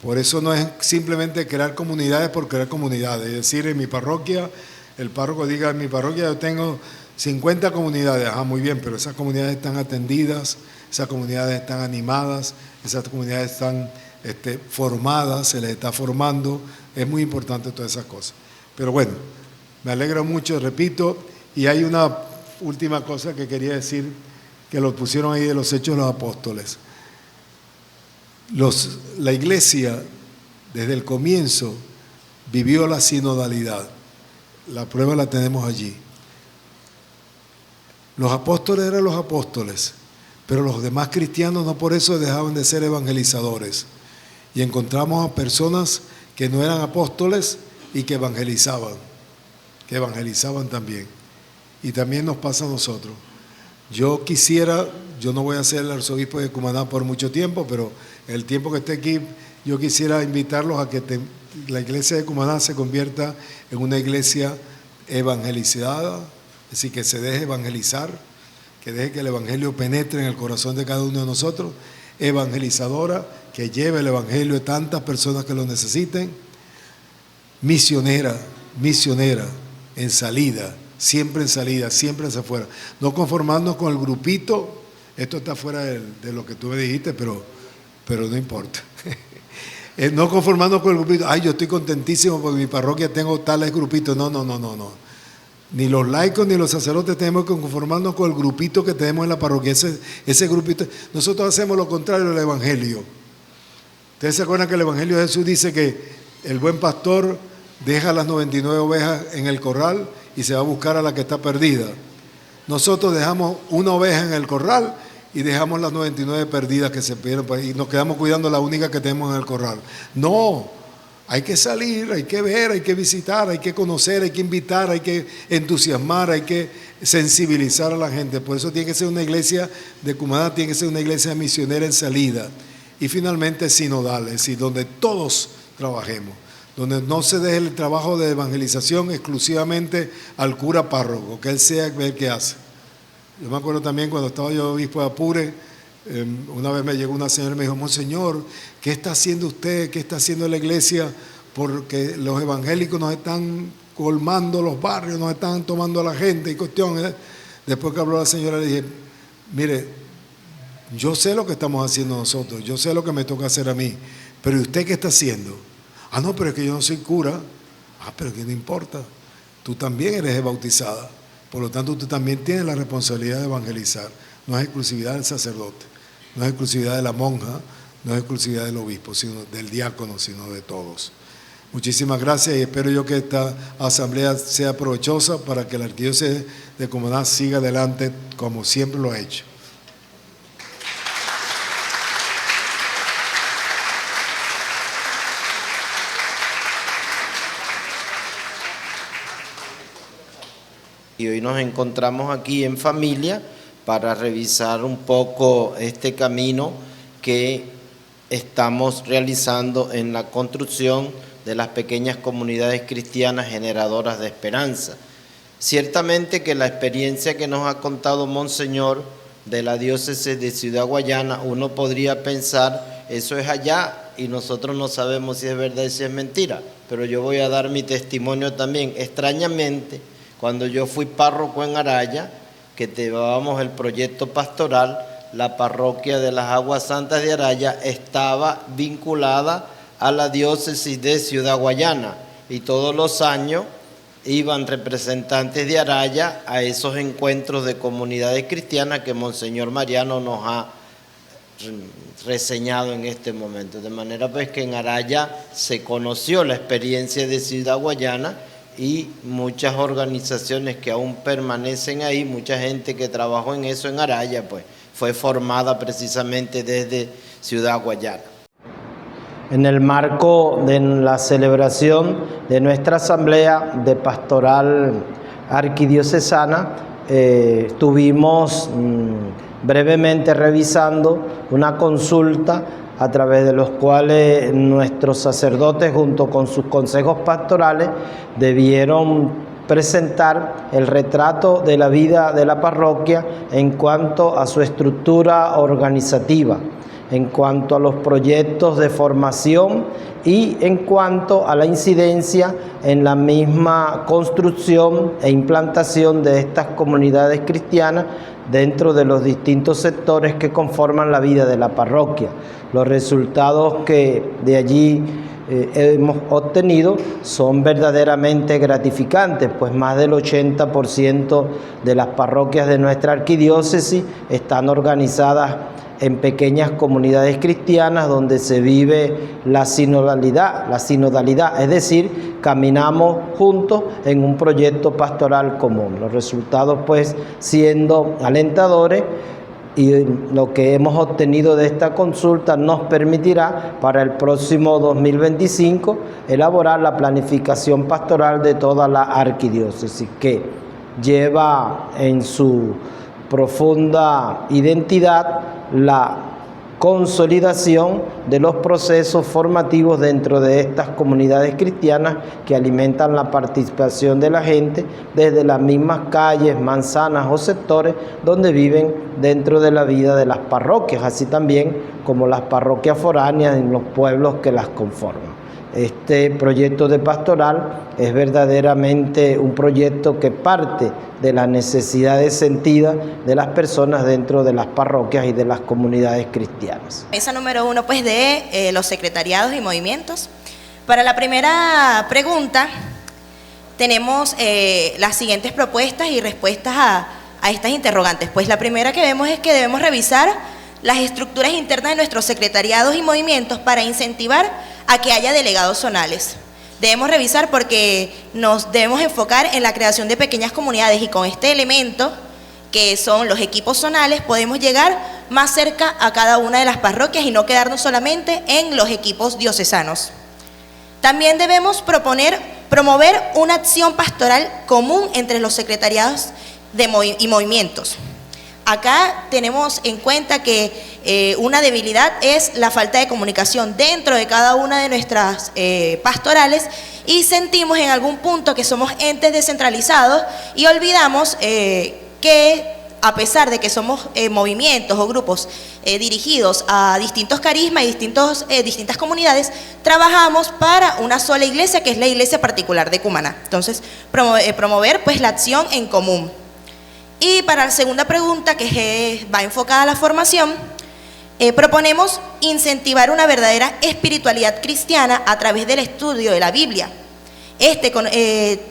Por eso no es simplemente crear comunidades por crear comunidades. Es decir, en mi parroquia, el párroco diga, en mi parroquia yo tengo 50 comunidades. Muy bien, pero esas comunidades están atendidas, esas comunidades están animadas, esas comunidades están formadas, se les está formando. Es muy importante todas esas cosas. Pero bueno, me alegra mucho, repito, y hay una última cosa que quería decir, que lo pusieron ahí de los Hechos de los Apóstoles. La iglesia, desde el comienzo, vivió la sinodalidad. La prueba la tenemos allí. Los apóstoles eran los apóstoles, pero los demás cristianos no por eso dejaban de ser evangelizadores. Y encontramos a personas que no eran apóstoles y que evangelizaban también. Y también nos pasa a nosotros. Yo no voy a ser el arzobispo de Cumaná por mucho tiempo, pero el tiempo que esté aquí, yo quisiera invitarlos a que la iglesia de Cumaná se convierta en una iglesia evangelizada, es decir, que se deje evangelizar, que deje que el evangelio penetre en el corazón de cada uno de nosotros, evangelizadora, que lleve el evangelio a tantas personas que lo necesiten, misionera, en salida, siempre hacia afuera, no conformarnos con el grupito. Esto está fuera de lo que tú me dijiste, pero no importa. No conformarnos con el grupito. Yo estoy contentísimo porque en mi parroquia tengo tales grupitos. No. Ni los laicos ni los sacerdotes tenemos que conformarnos con el grupito que tenemos en la parroquia. Ese grupito. Nosotros hacemos lo contrario del evangelio. Ustedes se acuerdan que el evangelio de Jesús dice que el buen pastor deja las 99 ovejas en el corral y se va a buscar a la que está perdida. Nosotros dejamos una oveja en el corral y dejamos las 99 perdidas que se pierden y nos quedamos cuidando la única que tenemos en el corral. No, hay que salir, hay que ver, hay que visitar, hay que conocer, hay que invitar, hay que entusiasmar, hay que sensibilizar a la gente. Por eso tiene que ser una iglesia de Cumaná, tiene que ser una iglesia misionera en salida. Y finalmente sinodal, es decir, donde todos trabajemos, donde no se deje el trabajo de evangelización exclusivamente al cura párroco, que él sea el que hace. Yo me acuerdo también cuando estaba yo obispo de Apure, una vez me llegó una señora y me dijo: Monseñor, ¿qué está haciendo usted? ¿Qué está haciendo la iglesia? Porque los evangélicos nos están colmando los barrios, nos están tomando a la gente y cuestiones. Después que habló la señora le dije: mire, Yo sé lo que estamos haciendo nosotros, yo sé lo que me toca hacer a mí, pero ¿y usted qué está haciendo? Ah, no, pero es que yo no soy cura. Ah, pero ¿qué no importa? Tú también eres bautizada, por lo tanto tú también tienes la responsabilidad de evangelizar. No es exclusividad del sacerdote, no es exclusividad de la monja, no es exclusividad del obispo, sino del diácono, sino de todos. Muchísimas gracias y espero yo que esta asamblea sea provechosa para que la arquidiócesis de Cumaná siga adelante como siempre lo ha hecho. Y hoy nos encontramos aquí en familia para revisar un poco este camino que estamos realizando en la construcción de las pequeñas comunidades cristianas generadoras de esperanza. Ciertamente que la experiencia que nos ha contado Monseñor de la diócesis de Ciudad Guayana, uno podría pensar, eso es allá y nosotros no sabemos si es verdad y si es mentira, pero yo voy a dar mi testimonio también. Extrañamente, cuando yo fui párroco en Araya, que llevábamos el proyecto pastoral, la parroquia de las Aguas Santas de Araya estaba vinculada a la diócesis de Ciudad Guayana y todos los años iban representantes de Araya a esos encuentros de comunidades cristianas que Monseñor Mariano nos ha reseñado en este momento. De manera pues que en Araya se conoció la experiencia de Ciudad Guayana y muchas organizaciones que aún permanecen ahí, mucha gente que trabajó en eso en Araya, pues fue formada precisamente desde Ciudad Guayana. En el marco de la celebración de nuestra asamblea de pastoral arquidiocesana, estuvimos brevemente revisando una consulta a través de los cuales nuestros sacerdotes junto con sus consejos pastorales debieron presentar el retrato de la vida de la parroquia en cuanto a su estructura organizativa, en cuanto a los proyectos de formación y en cuanto a la incidencia en la misma construcción e implantación de estas comunidades cristianas dentro de los distintos sectores que conforman la vida de la parroquia. Los resultados que de allí hemos obtenido son verdaderamente gratificantes, pues más del 80% de las parroquias de nuestra arquidiócesis están organizadas en pequeñas comunidades cristianas donde se vive la sinodalidad, es decir, caminamos juntos en un proyecto pastoral común. Los resultados pues siendo alentadores y lo que hemos obtenido de esta consulta nos permitirá para el próximo 2025 elaborar la planificación pastoral de toda la arquidiócesis, que lleva en su profunda identidad la consolidación de los procesos formativos dentro de estas comunidades cristianas que alimentan la participación de la gente desde las mismas calles, manzanas o sectores donde viven dentro de la vida de las parroquias, así también como las parroquias foráneas en los pueblos que las conforman. Este proyecto de pastoral es verdaderamente un proyecto que parte de las necesidades sentidas de las personas dentro de las parroquias y de las comunidades cristianas. Mesa número 1 pues de los secretariados y movimientos. Para la primera pregunta tenemos las siguientes propuestas y respuestas a estas interrogantes. Pues la primera que vemos es que debemos revisar las estructuras internas de nuestros secretariados y movimientos para incentivar a que haya delegados zonales. Debemos revisar porque nos debemos enfocar en la creación de pequeñas comunidades y con este elemento, que son los equipos zonales, podemos llegar más cerca a cada una de las parroquias y no quedarnos solamente en los equipos diocesanos. También debemos promover una acción pastoral común entre los secretariados y movimientos. Acá tenemos en cuenta que una debilidad es la falta de comunicación dentro de cada una de nuestras pastorales y sentimos en algún punto que somos entes descentralizados y olvidamos que a pesar de que somos movimientos o grupos dirigidos a distintos carismas y distintas comunidades, trabajamos para una sola iglesia que es la iglesia particular de Cumaná. Entonces, promover pues la acción en común. Y para la segunda pregunta, que va enfocada a la formación, proponemos incentivar una verdadera espiritualidad cristiana a través del estudio de la Biblia,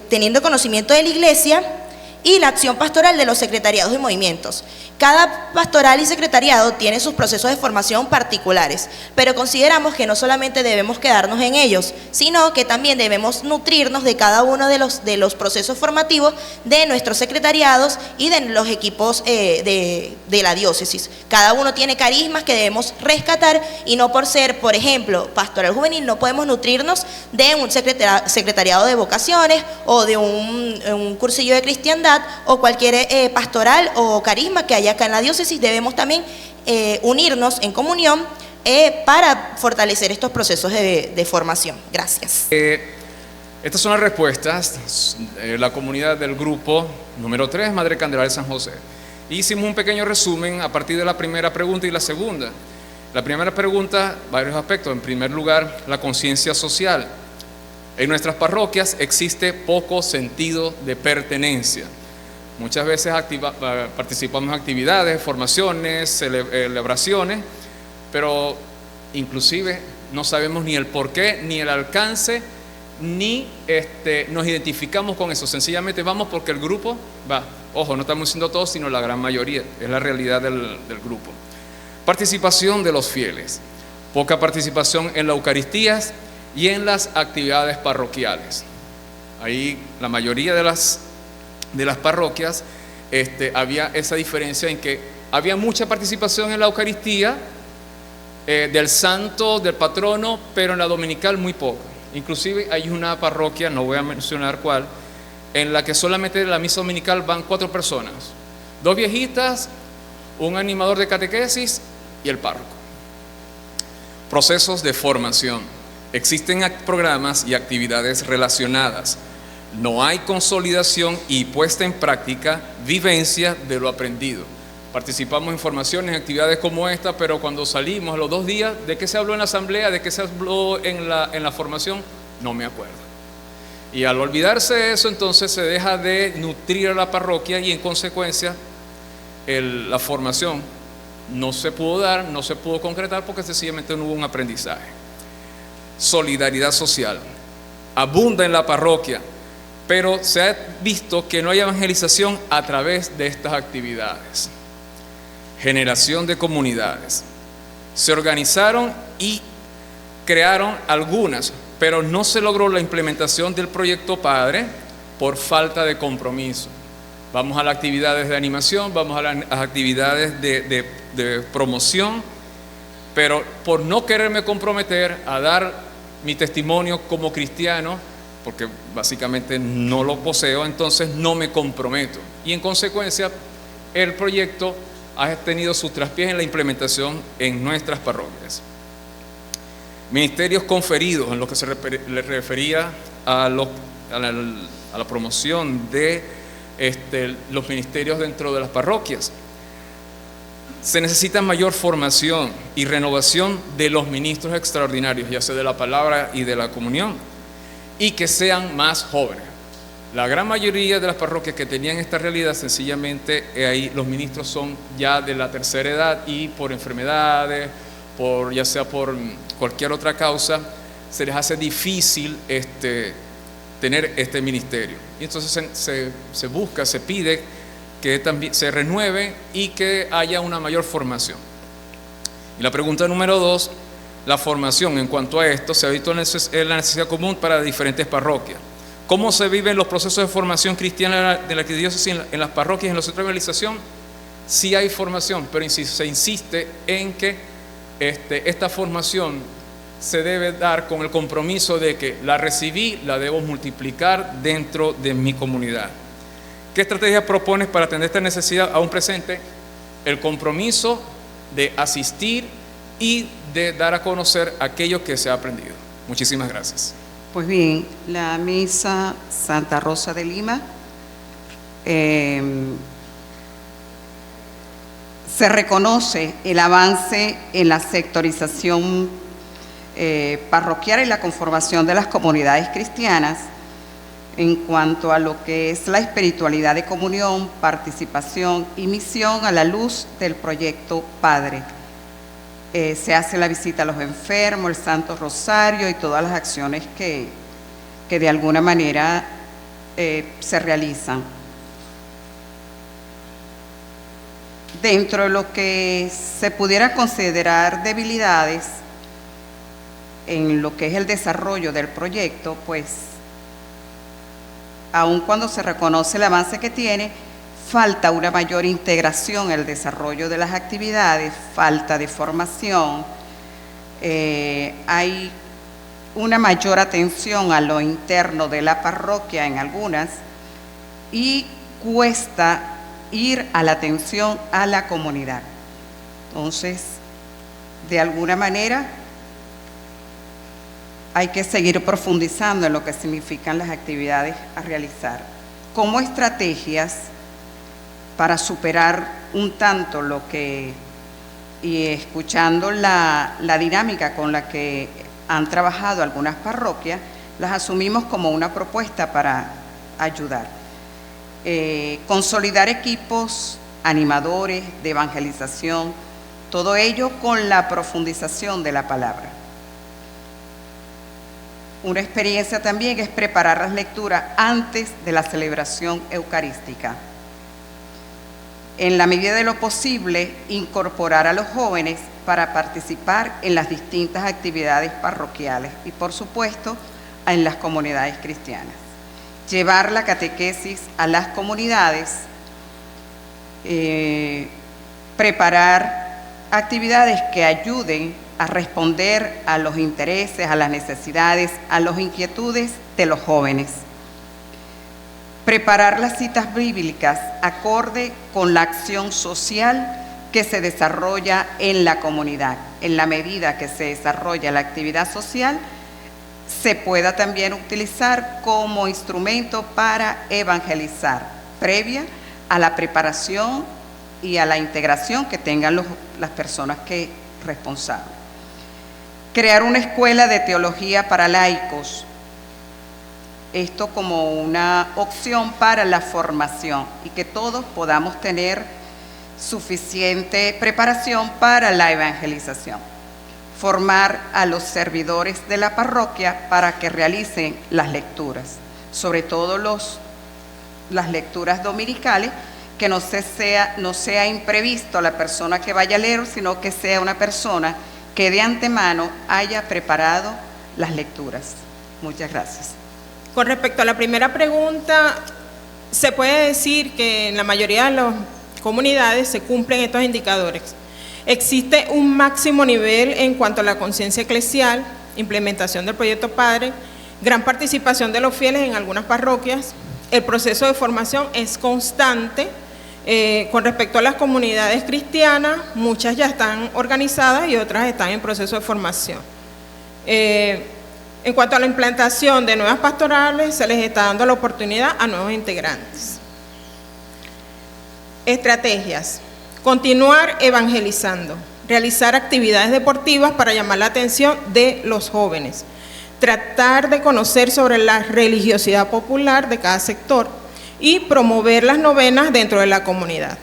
teniendo conocimiento de la Iglesia y la acción pastoral de los secretariados y movimientos. Cada pastoral y secretariado tiene sus procesos de formación particulares, pero consideramos que no solamente debemos quedarnos en ellos, sino que también debemos nutrirnos de cada uno de los procesos formativos de nuestros secretariados y de los equipos de la diócesis. Cada uno tiene carismas que debemos rescatar y no por ser, por ejemplo, pastoral juvenil, no podemos nutrirnos de un secretariado de vocaciones o de un cursillo de cristiandad o cualquier pastoral o carisma que haya acá en la diócesis. Debemos también unirnos en comunión para fortalecer estos procesos de formación. Gracias. Estas son las respuestas. La comunidad del grupo número 3, Madre Candelaria de San José. Hicimos un pequeño resumen a partir de la primera pregunta y la segunda. La primera pregunta, varios aspectos. En primer lugar, la conciencia social. En nuestras parroquias existe poco sentido de pertenencia. Muchas veces participamos en actividades, formaciones, celebraciones, pero inclusive no sabemos ni el porqué, ni el alcance, ni nos identificamos con eso. Sencillamente vamos porque el grupo va. Ojo, no estamos diciendo todos, sino la gran mayoría. Es la realidad del grupo. Participación de los fieles. Poca participación en las Eucaristías y en las actividades parroquiales. Ahí la mayoría de las parroquias había esa diferencia en que había mucha participación en la Eucaristía del santo, del patrono, pero en la dominical muy poco. Inclusive hay una parroquia, no voy a mencionar cuál, en la que solamente en la misa dominical van 4 personas, 2 viejitas, un animador de catequesis y el párroco. Procesos de formación. Existen programas y actividades relacionadas. No hay consolidación y puesta en práctica, vivencia de lo aprendido. Participamos en formaciones, en actividades como esta, pero cuando salimos a los 2 días, ¿de qué se habló en la asamblea? ¿De qué se habló en la formación? No me acuerdo. Y al olvidarse de eso, entonces se deja de nutrir a la parroquia y en consecuencia la formación no se pudo dar, no se pudo concretar porque sencillamente no hubo un aprendizaje. Solidaridad social. Abunda en la parroquia, pero se ha visto que no hay evangelización a través de estas actividades. Generación de comunidades. Se organizaron y crearon algunas, pero no se logró la implementación del proyecto Padre por falta de compromiso. Vamos a las actividades de animación, vamos a las actividades de promoción, pero por no quererme comprometer a dar mi testimonio como cristiano, porque básicamente no lo poseo, entonces no me comprometo. Y en consecuencia, el proyecto ha tenido sus traspiés en la implementación en nuestras parroquias. Ministerios conferidos, en lo que se le refería a la promoción de los ministerios dentro de las parroquias. Se necesita mayor formación y renovación de los ministros extraordinarios, ya sea de la palabra y de la comunión, y que sean más jóvenes. La gran mayoría de las parroquias que tenían esta realidad, sencillamente ahí los ministros son ya de la tercera edad y por enfermedades, ya sea por cualquier otra causa, se les hace difícil tener este ministerio. Y entonces se busca, se pide que también se renueve y que haya una mayor formación. Y la pregunta número 2, la formación en cuanto a esto, se ha visto en la necesidad común para diferentes parroquias. ¿Cómo se viven los procesos de formación cristiana de la diócesis en las parroquias, en los centros de evangelización? Sí hay formación, pero se insiste en que esta formación se debe dar con el compromiso de que la recibí, la debo multiplicar dentro de mi comunidad. ¿Qué estrategia propones para atender esta necesidad aún presente? El compromiso de asistir y de dar a conocer aquello que se ha aprendido. Muchísimas gracias. Pues bien, la Misa Santa Rosa de Lima se reconoce el avance en la sectorización parroquial y la conformación de las comunidades cristianas en cuanto a lo que es la espiritualidad de comunión, participación y misión a la luz del proyecto Padre. se hace la visita a los enfermos, el Santo Rosario y todas las acciones que de alguna manera se realizan. Dentro de lo que se pudiera considerar debilidades en lo que es el desarrollo del proyecto, pues, aun cuando se reconoce el avance que tiene, falta una mayor integración en el desarrollo de las actividades, falta de formación, hay una mayor atención a lo interno de la parroquia en algunas y cuesta ir a la atención a la comunidad. Entonces, de alguna manera, hay que seguir profundizando en lo que significan las actividades a realizar. Como estrategias para superar un tanto lo que, y escuchando la dinámica con la que han trabajado algunas parroquias, las asumimos como una propuesta para ayudar. Consolidar equipos animadores de evangelización, todo ello con la profundización de la palabra. Una experiencia también es preparar las lecturas antes de la celebración eucarística. En la medida de lo posible, incorporar a los jóvenes para participar en las distintas actividades parroquiales y, por supuesto, en las comunidades cristianas. Llevar la catequesis a las comunidades, preparar actividades que ayuden a responder a los intereses, a las necesidades, a las inquietudes de los jóvenes. Preparar las citas bíblicas acorde con la acción social que se desarrolla en la comunidad. En la medida que se desarrolla la actividad social, se pueda también utilizar como instrumento para evangelizar, previa a la preparación y a la integración que tengan las personas responsables. Crear una escuela de teología para laicos, esto como una opción para la formación y que todos podamos tener suficiente preparación para la evangelización. Formar a los servidores de la parroquia para que realicen las lecturas, sobre todo las lecturas dominicales, que no sea imprevisto la persona que vaya a leer, sino que sea una persona que de antemano haya preparado las lecturas. Muchas gracias. Con respecto a la primera pregunta, se puede decir que en la mayoría de las comunidades se cumplen estos indicadores. Existe un máximo nivel en cuanto a la conciencia eclesial, implementación del proyecto Padre, gran participación de los fieles en algunas parroquias. El proceso de formación es constante. Con respecto a las comunidades cristianas, muchas ya están organizadas y otras están en proceso de formación. En cuanto a la implantación de nuevas pastorales, se les está dando la oportunidad a nuevos integrantes. Estrategias: continuar evangelizando, realizar actividades deportivas para llamar la atención de los jóvenes, tratar de conocer sobre la religiosidad popular de cada sector y promover las novenas dentro de la comunidad.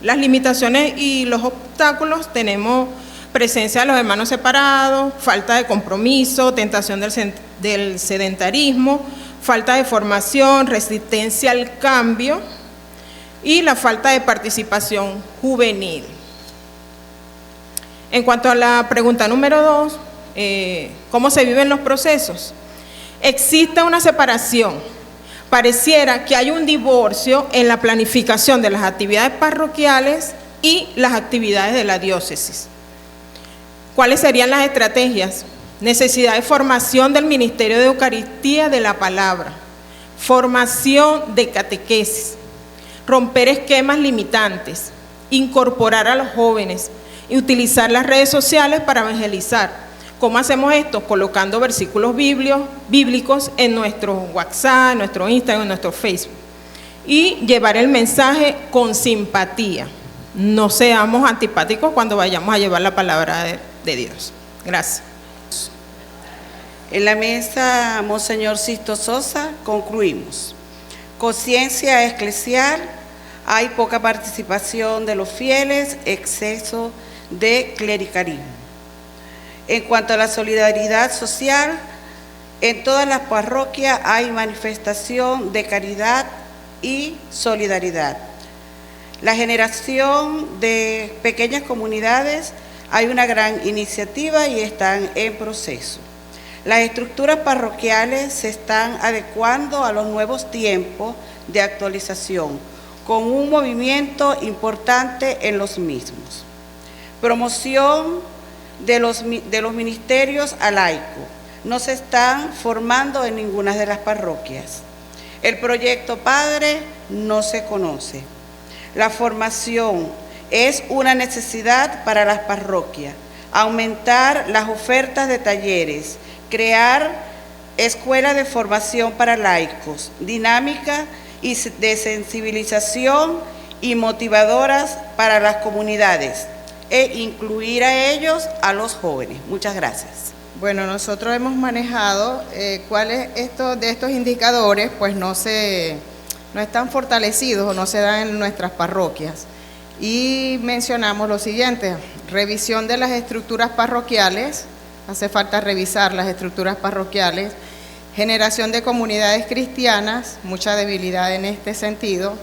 Las limitaciones y los obstáculos: tenemos presencia de los hermanos separados, falta de compromiso, tentación del sedentarismo, falta de formación, resistencia al cambio y la falta de participación juvenil. En cuanto a la pregunta número 2, ¿cómo se viven los procesos? Existe una separación. Pareciera que hay un divorcio en la planificación de las actividades parroquiales y las actividades de la diócesis. ¿Cuáles serían las estrategias? Necesidad de formación del Ministerio de Eucaristía de la Palabra, formación de catequesis, romper esquemas limitantes, incorporar a los jóvenes y utilizar las redes sociales para evangelizar. ¿Cómo hacemos esto? Colocando versículos bíblicos en nuestro WhatsApp, en nuestro Instagram, en nuestro Facebook. Y llevar el mensaje con simpatía. No seamos antipáticos cuando vayamos a llevar la palabra de Dios. Gracias. En la mesa, Monseñor Sisto Sosa, concluimos. Conciencia eclesial, hay poca participación de los fieles, exceso de clericalismo. En cuanto a la solidaridad social, en todas las parroquias hay manifestación de caridad y solidaridad. La generación de pequeñas comunidades, hay una gran iniciativa y están en proceso. Las estructuras parroquiales se están adecuando a los nuevos tiempos de actualización, con un movimiento importante en los mismos. Promoción de los ministerios a laico. No se están formando en ninguna de las parroquias. El proyecto Padre no se conoce. La formación es una necesidad para las parroquias. Aumentar las ofertas de talleres, crear escuelas de formación para laicos, dinámica y de sensibilización y motivadoras para las comunidades e incluir a ellos, a los jóvenes. Muchas gracias. Bueno, nosotros hemos manejado cuáles de estos indicadores pues no están fortalecidos o no se dan en nuestras parroquias. Y mencionamos lo siguiente: revisión de las estructuras parroquiales, hace falta revisar las estructuras parroquiales, generación de comunidades cristianas, mucha debilidad en este sentido,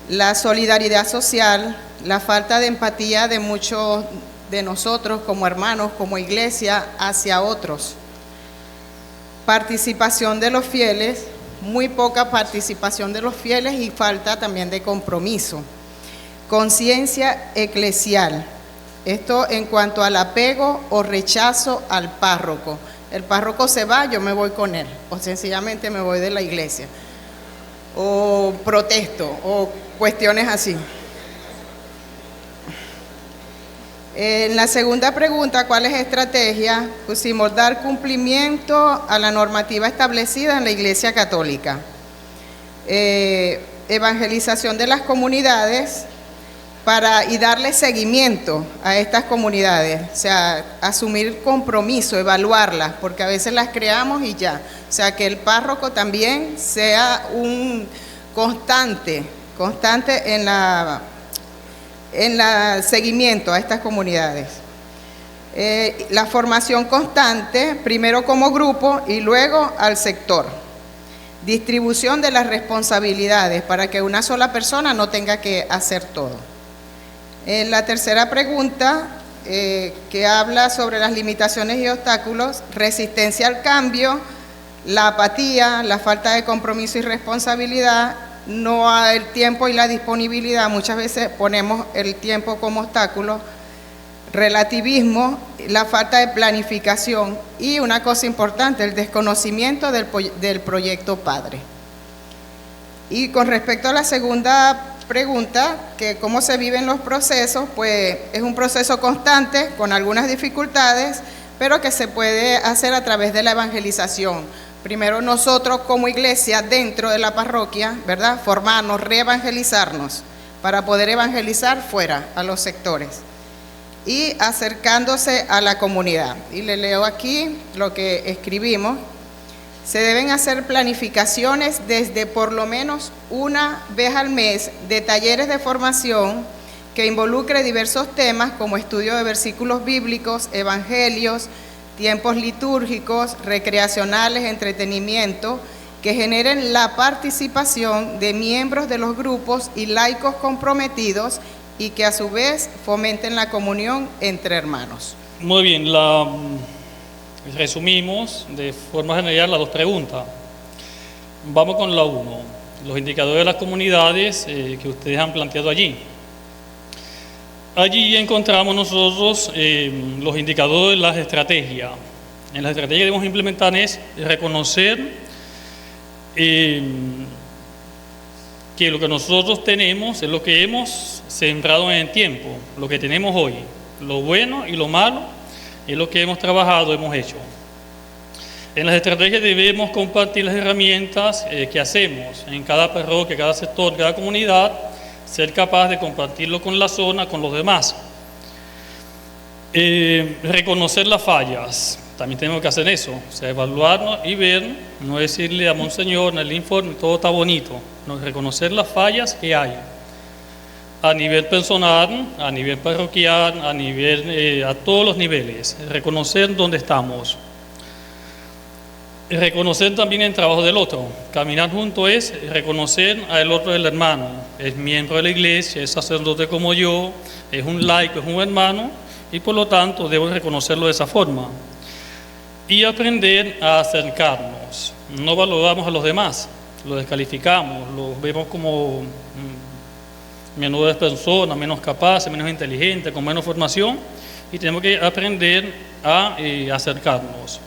la solidaridad social, la falta de empatía de muchos de nosotros como hermanos, como iglesia, hacia otros, participación de los fieles, muy poca participación de los fieles y falta también de compromiso, conciencia eclesial, esto en cuanto al apego o rechazo al párroco. El párroco se va, yo me voy con él, o sencillamente me voy de la iglesia, o protesto, o cuestiones así. En la segunda pregunta, ¿cuál es estrategia? Pusimos dar cumplimiento a la normativa establecida en la Iglesia Católica. Evangelización de las comunidades y darle seguimiento a estas comunidades, o sea, asumir compromiso, evaluarlas, porque a veces las creamos y ya. O sea, que el párroco también sea un constante en el seguimiento a estas comunidades. La formación constante, primero como grupo y luego al sector. Distribución de las responsabilidades para que una sola persona no tenga que hacer todo. La tercera pregunta, que habla sobre las limitaciones y obstáculos, resistencia al cambio, la apatía, la falta de compromiso y responsabilidad, no hay el tiempo y la disponibilidad, muchas veces ponemos el tiempo como obstáculo, relativismo, la falta de planificación y una cosa importante, el desconocimiento del proyecto Padre. Y con respecto a la segunda pregunta, que cómo se viven los procesos, pues es un proceso constante con algunas dificultades, pero que se puede hacer a través de la evangelización. Primero nosotros como iglesia dentro de la parroquia, ¿verdad? Formarnos, reevangelizarnos para poder evangelizar fuera a los sectores y acercándose a la comunidad. Y le leo aquí lo que escribimos. Se deben hacer planificaciones desde por lo menos una vez al mes de talleres de formación que involucre diversos temas como estudio de versículos bíblicos, evangelios, tiempos litúrgicos, recreacionales, entretenimiento, que generen la participación de miembros de los grupos y laicos comprometidos y que a su vez fomenten la comunión entre hermanos. Muy bien, resumimos de forma general las dos preguntas. Vamos con la 1, los indicadores de las comunidades que ustedes han planteado allí. Allí encontramos nosotros los indicadores de las estrategias. En las estrategias que debemos implementar es reconocer que lo que nosotros tenemos es lo que hemos sembrado en el tiempo, lo que tenemos hoy, lo bueno y lo malo es lo que hemos trabajado, hemos hecho. En las estrategias debemos compartir las herramientas que hacemos en cada parroquia, cada sector, cada comunidad, ser capaz de compartirlo con la zona, con los demás. Reconocer las fallas, también tenemos que hacer eso, o sea, evaluarnos y ver, no decirle a Monseñor en el informe todo está bonito, no, reconocer las fallas que hay. a nivel personal, a nivel parroquial, a todos los niveles, reconocer dónde estamos. Reconocer también el trabajo del otro. Caminar junto es reconocer al otro del hermano. Es miembro de la iglesia, es sacerdote como yo, es un laico, es un hermano, y por lo tanto debo reconocerlo de esa forma. Y aprender a acercarnos. No valoramos a los demás, los descalificamos, los vemos como menudas personas, menos capaces, menos inteligentes, con menos formación, y tenemos que aprender a acercarnos.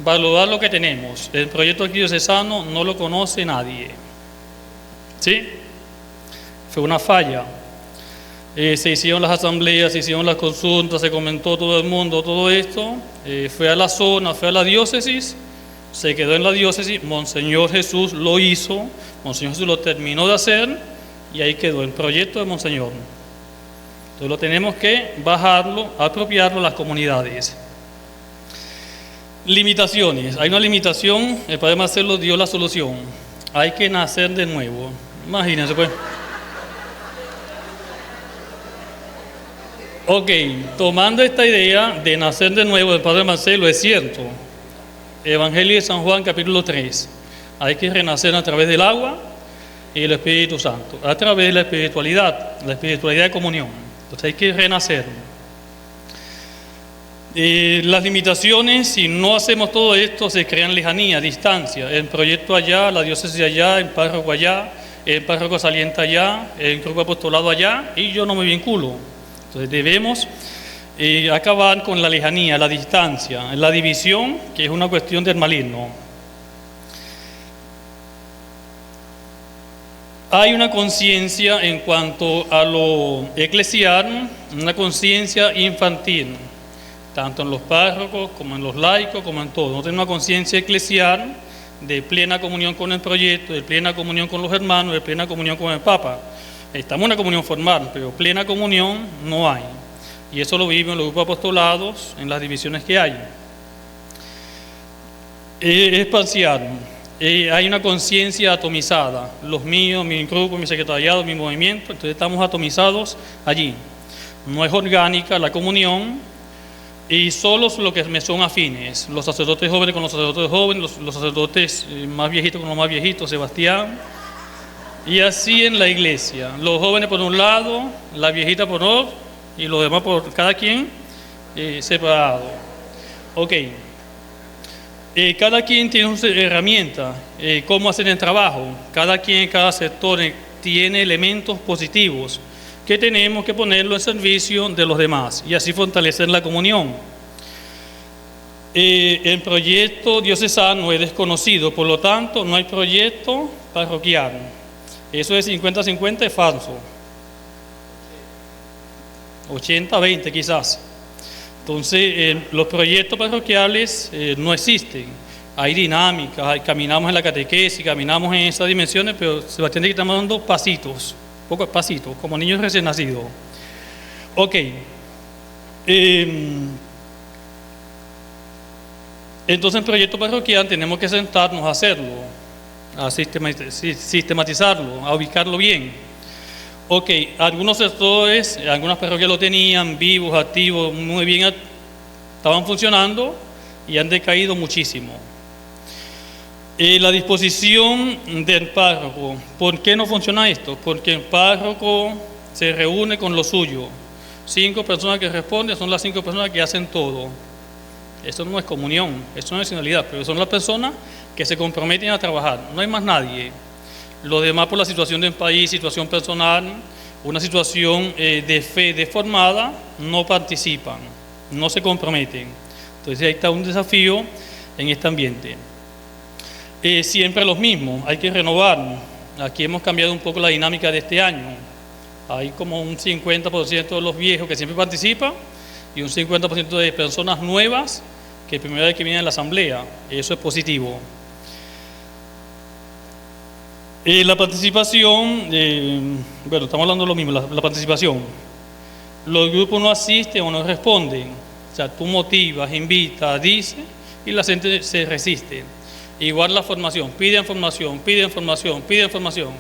Valorar lo que tenemos. El proyecto arquidiocesano no lo conoce nadie. ¿Sí? Fue una falla. Se hicieron las asambleas, se hicieron las consultas, se comentó todo el mundo, todo esto. Fue a la zona, fue a la diócesis, se quedó en la diócesis. Monseñor Jesús lo hizo, Monseñor Jesús lo terminó de hacer y ahí quedó el proyecto de Monseñor. Entonces lo tenemos que bajarlo, apropiarlo a las comunidades. Limitaciones. Hay una limitación, el Padre Marcelo dio la solución. Hay que nacer de nuevo. Imagínense pues. Ok, tomando esta idea de nacer de nuevo del Padre Marcelo, es cierto. Evangelio de San Juan, capítulo 3. Hay que renacer a través del agua y el Espíritu Santo, a través de la espiritualidad de comunión. Entonces hay que renacer. Las limitaciones, si no hacemos todo esto, se crean lejanía, distancia. El proyecto allá, la diócesis allá, el párroco allá, el párroco saliente allá, el grupo apostolado allá, y yo no me vinculo. Entonces debemos acabar con la lejanía, la distancia, la división, que es una cuestión del maligno. Hay una conciencia en cuanto a lo eclesial, una conciencia infantil, tanto en los párrocos como en los laicos, como en todo. No tenemos una conciencia eclesial de plena comunión con el proyecto, de plena comunión con los hermanos, de plena comunión con el Papa. Estamos en una comunión formal, pero plena comunión no hay. Y eso lo vivimos en los grupos apostolados, en las divisiones que hay. Es parcial. Hay una conciencia atomizada. Los míos, mi grupo, mi secretariado, mi movimiento, entonces estamos atomizados allí. No es orgánica la comunión. Y solo los que me son afines, los sacerdotes jóvenes con los sacerdotes jóvenes, los sacerdotes más viejitos con los más viejitos, Sebastián, y así en la iglesia, los jóvenes por un lado, la viejita por otro, y los demás por cada quien separado. Ok, cada quien tiene sus herramientas, cómo hacer el trabajo, cada quien, cada sector tiene elementos positivos, que tenemos que ponerlo en servicio de los demás y así fortalecer la comunión. El proyecto diocesano es desconocido, por lo tanto no hay proyecto parroquial. Eso de 50-50 es falso. 80-20 quizás. Entonces los proyectos parroquiales no existen. Hay dinámicas, caminamos en la catequesis, caminamos en esas dimensiones, pero Sebastián dice que estamos dando pasitos. Pocos pasitos, como niños recién nacidos. Ok. Entonces, en proyecto parroquial tenemos que sentarnos a hacerlo, a sistematizarlo, a ubicarlo bien. Ok, algunos sectores, algunas parroquias lo tenían vivos, activos, muy bien, estaban funcionando y han decaído muchísimo. La disposición del párroco. ¿Por qué no funciona esto? Porque el párroco se reúne con lo suyo. 5 personas que responden son las 5 personas que hacen todo. Eso no es comunión, eso no es sinodalidad, pero son las personas que se comprometen a trabajar. No hay más nadie. Los demás por la situación del país, situación personal, una situación de fe deformada, no participan, no se comprometen. Entonces ahí está un desafío en este ambiente. Siempre los mismos, hay que renovar. Aquí hemos cambiado un poco la dinámica de este año. Hay como un 50% de los viejos que siempre participan y un 50% de personas nuevas que primera vez que vienen a la asamblea. Eso es positivo. La participación, bueno, estamos hablando de lo mismo, la participación. Los grupos no asisten o no responden. O sea, tú motivas, invitas, dices y la gente se resiste. Igual la formación, piden formación, piden formación, piden formación.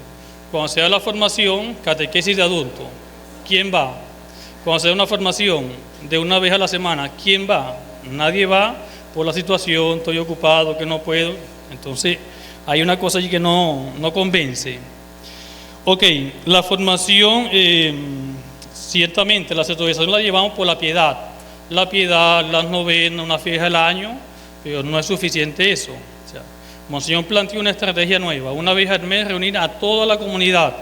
Cuando se da la formación, catequesis de adulto, ¿quién va? Cuando se da una formación de una vez a la semana, ¿quién va? Nadie va por la situación, estoy ocupado, que no puedo. Entonces, hay una cosa allí que no convence. Ok, la formación, ciertamente, la sectorización la llevamos por la piedad. La piedad, las novenas, una fiesta al año, pero no es suficiente eso. O sea, Monseñor planteó una estrategia nueva, una vez al mes reunir a toda la comunidad.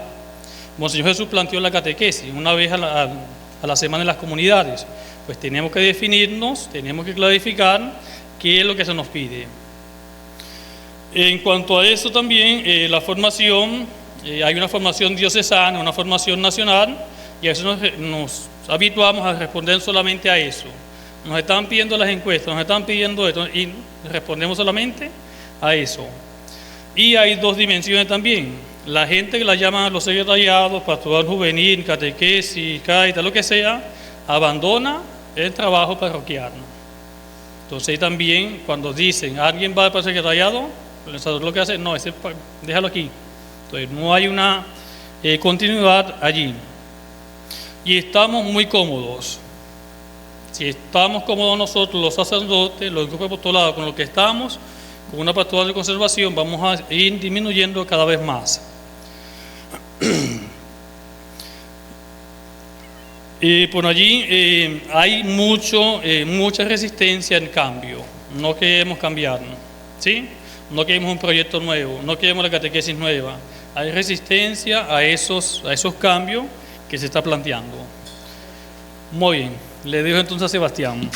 Monseñor Jesús planteó la catequesis, una vez a la semana en las comunidades. Pues tenemos que definirnos, tenemos que clarificar qué es lo que se nos pide. En cuanto a eso también, la formación, hay una formación diocesana, una formación nacional, y a veces nos habituamos a responder solamente a eso. Nos están pidiendo las encuestas, nos están pidiendo esto, y respondemos solamente a eso. Y hay dos dimensiones también. La gente que la llaman los secretariados, pastoral juvenil, catequesis, caita, lo que sea, abandona el trabajo parroquial. Entonces ahí también, cuando dicen, ¿alguien va para el secretariado? El sacerdote lo que hace, no, déjalo aquí. Entonces no hay una continuidad allí. Y estamos muy cómodos. Si estamos cómodos nosotros, los sacerdotes, los grupos de apostolado, con lo que estamos, con una pastoral de conservación, vamos a ir disminuyendo cada vez más. Y por allí hay mucha resistencia al cambio. No queremos cambiar, ¿sí? No queremos un proyecto nuevo, no queremos la catequesis nueva. Hay resistencia a esos cambios que se está planteando. Muy bien, le dejo entonces a Sebastián.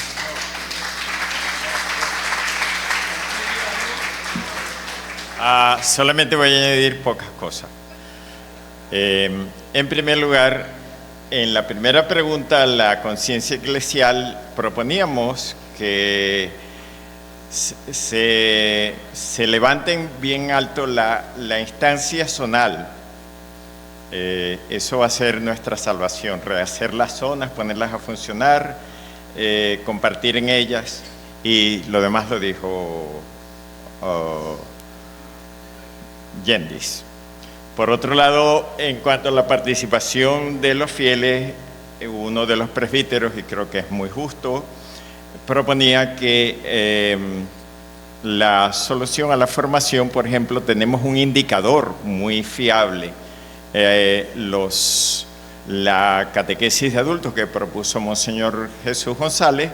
Solamente voy a añadir pocas cosas. En primer lugar, en la primera pregunta, la conciencia eclesial, proponíamos que se levanten bien alto la instancia zonal. Eso va a ser nuestra salvación, rehacer las zonas, ponerlas a funcionar, compartir en ellas, y lo demás lo dijo Yendis. Por otro lado, en cuanto a la participación de los fieles, uno de los presbíteros, y creo que es muy justo, proponía que la solución a la formación, por ejemplo, tenemos un indicador muy fiable. La catequesis de adultos que propuso Monseñor Jesús González,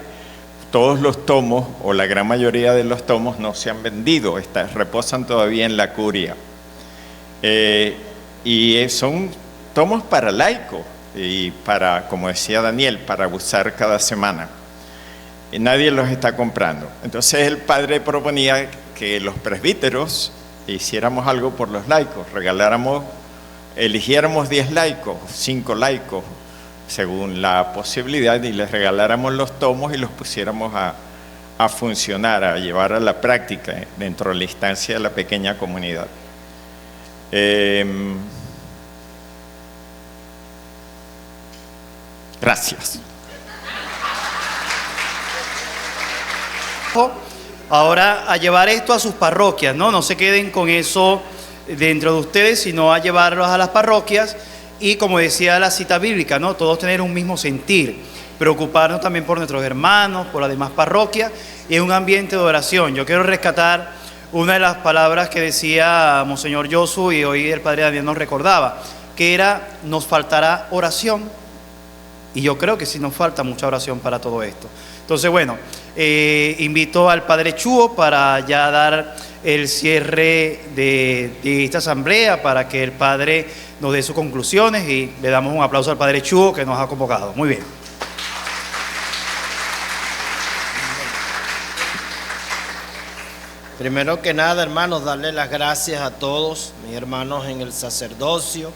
todos los tomos, o la gran mayoría de los tomos, no se han vendido, reposan todavía en la curia. Y son tomos para laicos y para, como decía Daniel, para usar cada semana. Y nadie los está comprando. Entonces el padre proponía que los presbíteros hiciéramos algo por los laicos, eligiéramos 10 laicos, 5 laicos, según la posibilidad, y les regaláramos los tomos y los pusiéramos a funcionar, a llevar a la práctica dentro de la instancia de la pequeña comunidad. Gracias. Ahora a llevar esto a sus parroquias, ¿no? No se queden con eso dentro de ustedes, sino a llevarlos a las parroquias y, como decía la cita bíblica, ¿no? Todos tener un mismo sentir, preocuparnos también por nuestros hermanos, por las demás parroquias, y en un ambiente de oración. Yo quiero rescatar una de las palabras que decía Monseñor Josu, y hoy el Padre Daniel nos recordaba, que era: nos faltará oración. Y yo creo que sí nos falta mucha oración para todo esto. Entonces, bueno, invito al Padre Chuo para ya dar el cierre de esta asamblea, para que el Padre nos dé sus conclusiones, y le damos un aplauso al Padre Chuo que nos ha convocado. Muy bien. Primero que nada, hermanos, darle las gracias a todos mis hermanos en el sacerdocio,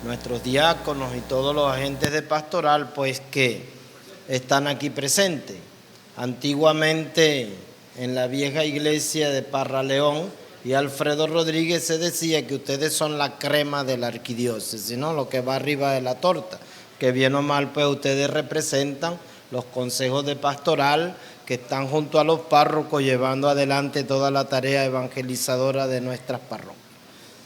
nuestros diáconos y todos los agentes de pastoral, pues que están aquí presentes. Antiguamente, en la vieja iglesia de Parra León y Alfredo Rodríguez, se decía que ustedes son la crema de la arquidiócesis, ¿no? Lo que va arriba de la torta, que bien o mal, pues ustedes representan los consejos de pastoral que están junto a los párrocos llevando adelante toda la tarea evangelizadora de nuestras parroquias.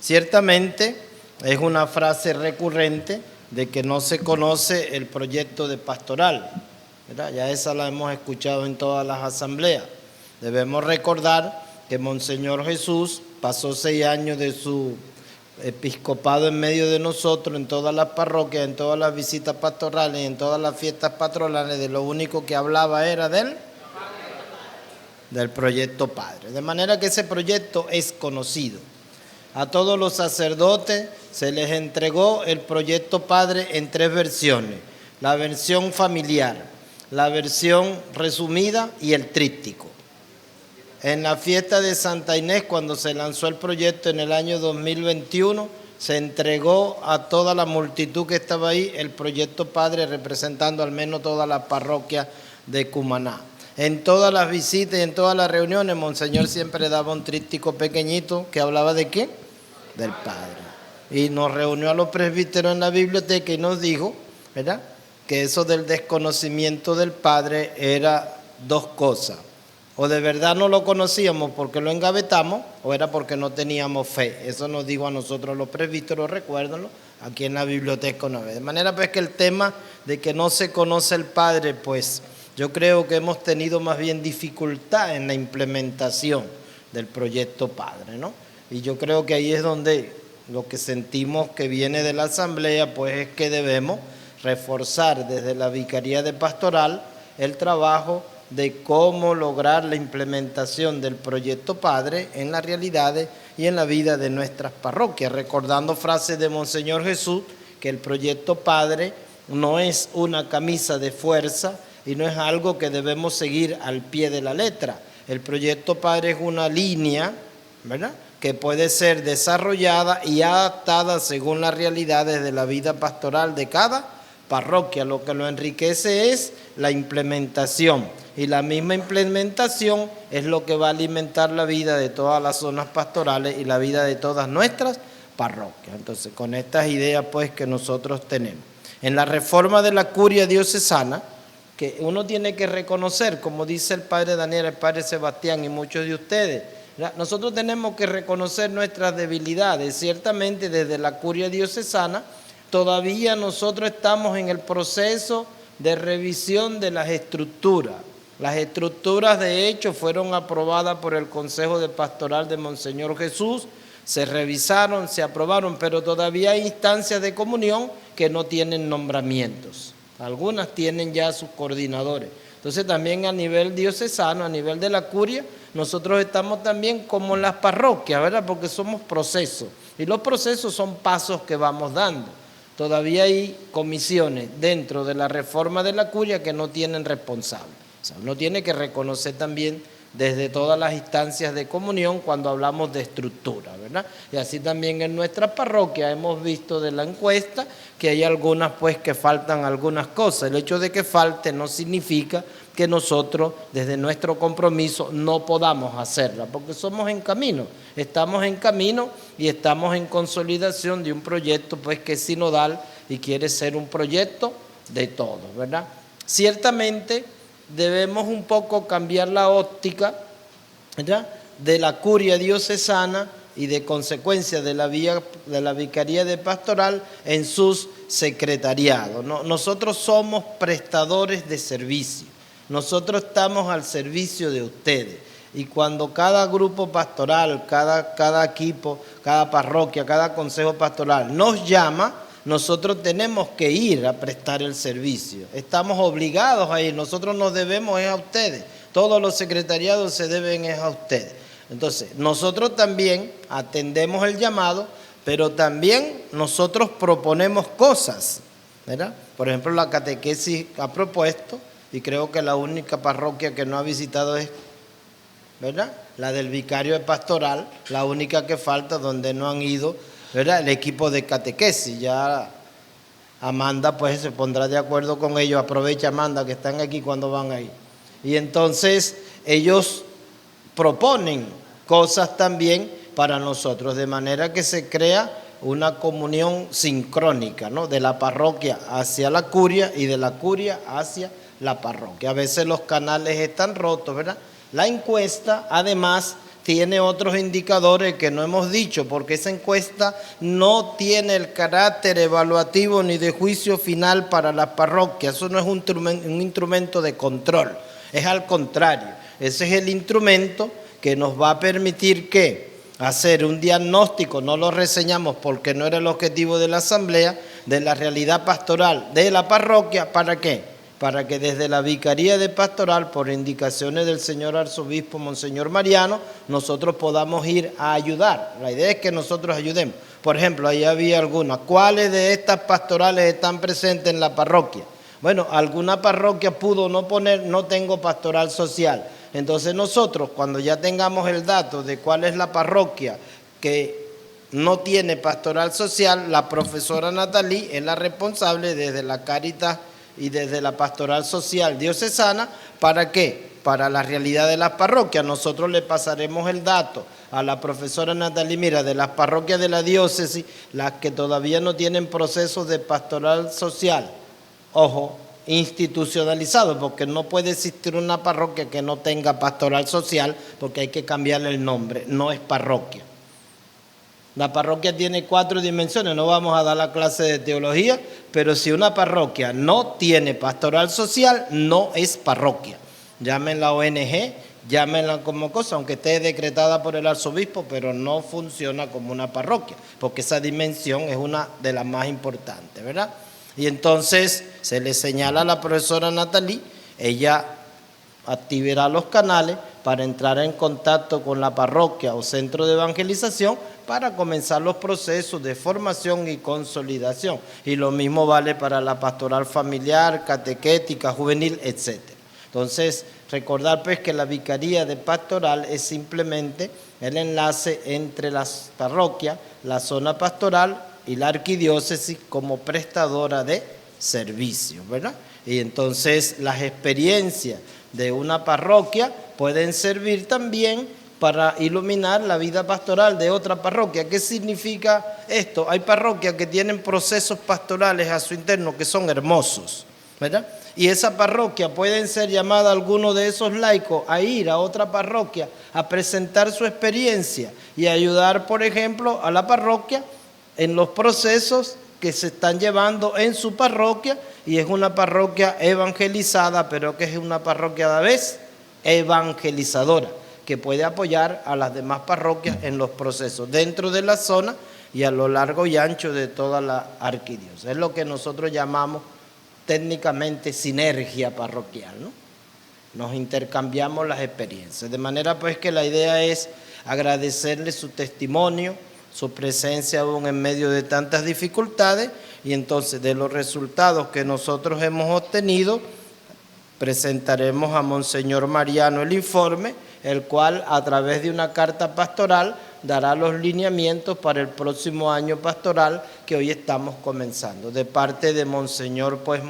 Ciertamente, Es una frase recurrente de que no se conoce el proyecto de pastoral, ¿verdad? Ya esa la hemos escuchado en todas las asambleas. Debemos recordar que Monseñor Jesús pasó 6 años de su episcopado en medio de nosotros, en todas las parroquias, en todas las visitas pastorales, en todas las fiestas patronales. De lo único que hablaba era del proyecto Padre. De manera que ese proyecto es conocido. A todos los sacerdotes se les entregó el proyecto Padre en 3 versiones: la versión familiar, la versión resumida y el tríptico. En la fiesta de Santa Inés, cuando se lanzó el proyecto en el año 2021, se entregó a toda la multitud que estaba ahí el proyecto Padre, representando al menos toda la parroquia de Cumaná. En todas las visitas y en todas las reuniones, Monseñor siempre daba un tríptico pequeñito que hablaba ¿de qué? Del Padre. Y nos reunió a los presbíteros en la biblioteca y nos dijo, ¿verdad?, que eso del desconocimiento del Padre era 2 cosas. O de verdad no lo conocíamos porque lo engavetamos, o era porque no teníamos fe. Eso nos dijo a nosotros los presbíteros, recuérdenlo, aquí en la biblioteca una vez. De manera pues que el tema de que no se conoce el Padre, pues yo creo que hemos tenido más bien dificultad en la implementación del proyecto Padre, ¿no? Y yo creo que ahí es donde lo que sentimos que viene de la asamblea, pues es que debemos reforzar desde la Vicaría de Pastoral el trabajo de cómo lograr la implementación del proyecto Padre en las realidades y en la vida de nuestras parroquias, recordando frases de Monseñor Jesús, que el proyecto Padre no es una camisa de fuerza y no es algo que debemos seguir al pie de la letra. El proyecto Padre es una línea, ¿verdad?, que puede ser desarrollada y adaptada según las realidades de la vida pastoral de cada parroquia. Lo que lo enriquece es la implementación, y la misma implementación es lo que va a alimentar la vida de todas las zonas pastorales y la vida de todas nuestras parroquias. Entonces, con estas ideas pues que nosotros tenemos. En la reforma de la curia diocesana, que uno tiene que reconocer, como dice el padre Daniel, el padre Sebastián y muchos de ustedes, nosotros tenemos que reconocer nuestras debilidades. Ciertamente desde la curia diocesana todavía nosotros estamos en el proceso de revisión de las estructuras. Las estructuras de hecho fueron aprobadas por el Consejo de Pastoral de Monseñor Jesús, se revisaron, se aprobaron, pero todavía hay instancias de comunión que no tienen nombramientos. Algunas tienen ya sus coordinadores. Entonces también a nivel diocesano, a nivel de la curia, nosotros estamos también como en las parroquias, ¿verdad? Porque somos procesos y los procesos son pasos que vamos dando. Todavía hay comisiones dentro de la reforma de la curia que no tienen responsable. O sea, uno tiene que reconocer también desde todas las instancias de comunión cuando hablamos de estructura, ¿verdad? Y así también en nuestras parroquias hemos visto de la encuesta que hay algunas pues que faltan algunas cosas. El hecho de que falte no significa que nosotros desde nuestro compromiso no podamos hacerla, porque somos en camino, estamos en camino y estamos en consolidación de un proyecto pues que es sinodal y quiere ser un proyecto de todos, ¿verdad? Ciertamente debemos un poco cambiar la óptica, ¿verdad?, de la curia diocesana y de consecuencia de la Vicaría de Pastoral en sus secretariados. Nosotros somos prestadores de servicio, nosotros estamos al servicio de ustedes. Y cuando cada grupo pastoral, cada equipo, cada parroquia, cada consejo pastoral nos llama, nosotros tenemos que ir a prestar el servicio. Estamos obligados a ir, nosotros nos debemos a ustedes. Todos los secretariados se deben a ustedes. Entonces, nosotros también atendemos el llamado, pero también nosotros proponemos cosas, ¿verdad? Por ejemplo, la catequesis ha propuesto, y creo que la única parroquia que no ha visitado es, ¿verdad?, la del vicario de pastoral, la única que falta donde no han ido, ¿verdad?, el equipo de catequesis. Ya Amanda pues se pondrá de acuerdo con ellos. Aprovecha, Amanda, que están aquí cuando van ahí. Y entonces ellos proponen cosas también para nosotros, de manera que se crea una comunión sincrónica, ¿no?, de la parroquia hacia la curia y de la curia hacia la parroquia. A veces los canales están rotos, ¿verdad? La encuesta, además, tiene otros indicadores que no hemos dicho, porque esa encuesta no tiene el carácter evaluativo ni de juicio final para las parroquias. Eso no es un instrumento de control, es al contrario. Ese es el instrumento que nos va a permitir hacer un diagnóstico, no lo reseñamos porque no era el objetivo de la asamblea, de la realidad pastoral de la parroquia. ¿Para qué? Para que desde la Vicaría de Pastoral, por indicaciones del señor arzobispo Monseñor Mariano, nosotros podamos ir a ayudar. La idea es que nosotros ayudemos. Por ejemplo, ahí había algunas. ¿Cuáles de estas pastorales están presentes en la parroquia? Bueno, alguna parroquia pudo no poner, no tengo pastoral social. Entonces nosotros, cuando ya tengamos el dato de cuál es la parroquia que no tiene pastoral social, la profesora Natalí es la responsable desde la Cáritas y desde la pastoral social diocesana. ¿Para qué? Para la realidad de las parroquias. Nosotros le pasaremos el dato a la profesora Natalí, mira, de las parroquias de la diócesis, las que todavía no tienen procesos de pastoral social, ojo, institucionalizado, porque no puede existir una parroquia que no tenga pastoral social, porque hay que cambiarle el nombre, no es parroquia. La parroquia tiene 4 dimensiones, no vamos a dar la clase de teología, pero si una parroquia no tiene pastoral social, no es parroquia. Llámenla ONG, llámenla como cosa, aunque esté decretada por el arzobispo, pero no funciona como una parroquia, porque esa dimensión es una de las más importantes, ¿verdad? Y entonces se le señala a la profesora Natalí, ella activará los canales para entrar en contacto con la parroquia o centro de evangelización para comenzar los procesos de formación y consolidación. Y lo mismo vale para la pastoral familiar, catequética, juvenil, etc. Entonces, recordar pues que la Vicaría de Pastoral es simplemente el enlace entre las parroquias, la zona pastoral y la arquidiócesis como prestadora de servicios, ¿verdad? Y entonces las experiencias de una parroquia pueden servir también para iluminar la vida pastoral de otra parroquia. ¿Qué significa esto? Hay parroquias que tienen procesos pastorales a su interno que son hermosos, ¿verdad? Y esa parroquia pueden ser llamada alguno de esos laicos a ir a otra parroquia a presentar su experiencia y ayudar, por ejemplo, a la parroquia en los procesos que se están llevando en su parroquia, y es una parroquia evangelizada, pero que es una parroquia a la vez evangelizadora, que puede apoyar a las demás parroquias en los procesos dentro de la zona y a lo largo y ancho de toda la arquidiócesis. Es lo que nosotros llamamos técnicamente sinergia parroquial, ¿no? Nos intercambiamos las experiencias, de manera pues que la idea es agradecerle su testimonio, su presencia aún en medio de tantas dificultades, y entonces de los resultados que nosotros hemos obtenido presentaremos a Monseñor Mariano el informe, el cual a través de una carta pastoral dará los lineamientos para el próximo año pastoral que hoy estamos comenzando. De parte de Monseñor pues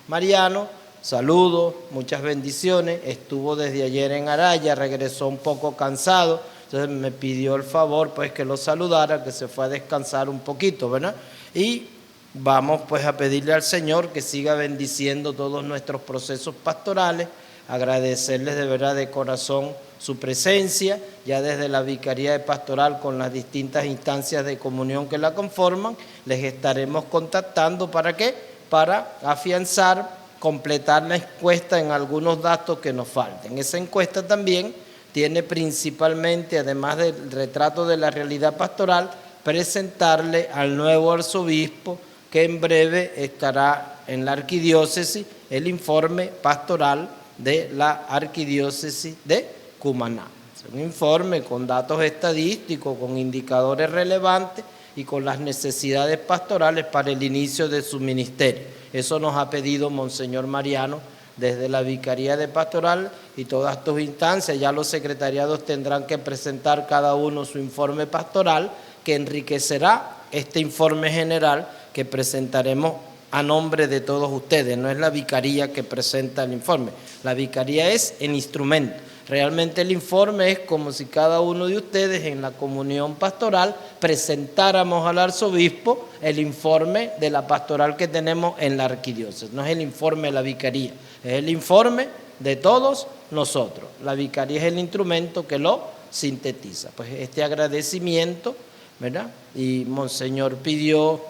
Mariano, saludos, muchas bendiciones. Estuvo desde ayer en Araya, regresó un poco cansado, entonces me pidió el favor pues que lo saludara, que se fue a descansar un poquito, ¿verdad? Y vamos pues a pedirle al Señor que siga bendiciendo todos nuestros procesos pastorales, agradecerles de verdad de corazón su presencia, ya desde la Vicaría de Pastoral con las distintas instancias de comunión que la conforman, les estaremos contactando. ¿Para qué? Para afianzar, completar la encuesta en algunos datos que nos falten. Esa encuesta también tiene principalmente, además del retrato de la realidad pastoral, presentarle al nuevo arzobispo, que en breve estará en la arquidiócesis, el informe pastoral de la arquidiócesis de Cumaná. Es un informe con datos estadísticos, con indicadores relevantes y con las necesidades pastorales para el inicio de su ministerio. Eso nos ha pedido Monseñor Mariano desde la Vicaría de Pastoral y todas tus instancias. Ya los secretariados tendrán que presentar cada uno su informe pastoral, que enriquecerá este informe general que presentaremos a nombre de todos ustedes. No es la Vicaría que presenta el informe, la Vicaría es el instrumento. Realmente el informe es como si cada uno de ustedes en la comunión pastoral presentáramos al arzobispo el informe de la pastoral que tenemos en la arquidiócesis. No es el informe de la Vicaría, es el informe de todos nosotros. La Vicaría es el instrumento que lo sintetiza. Pues este agradecimiento, ¿verdad? Y Monseñor pidió,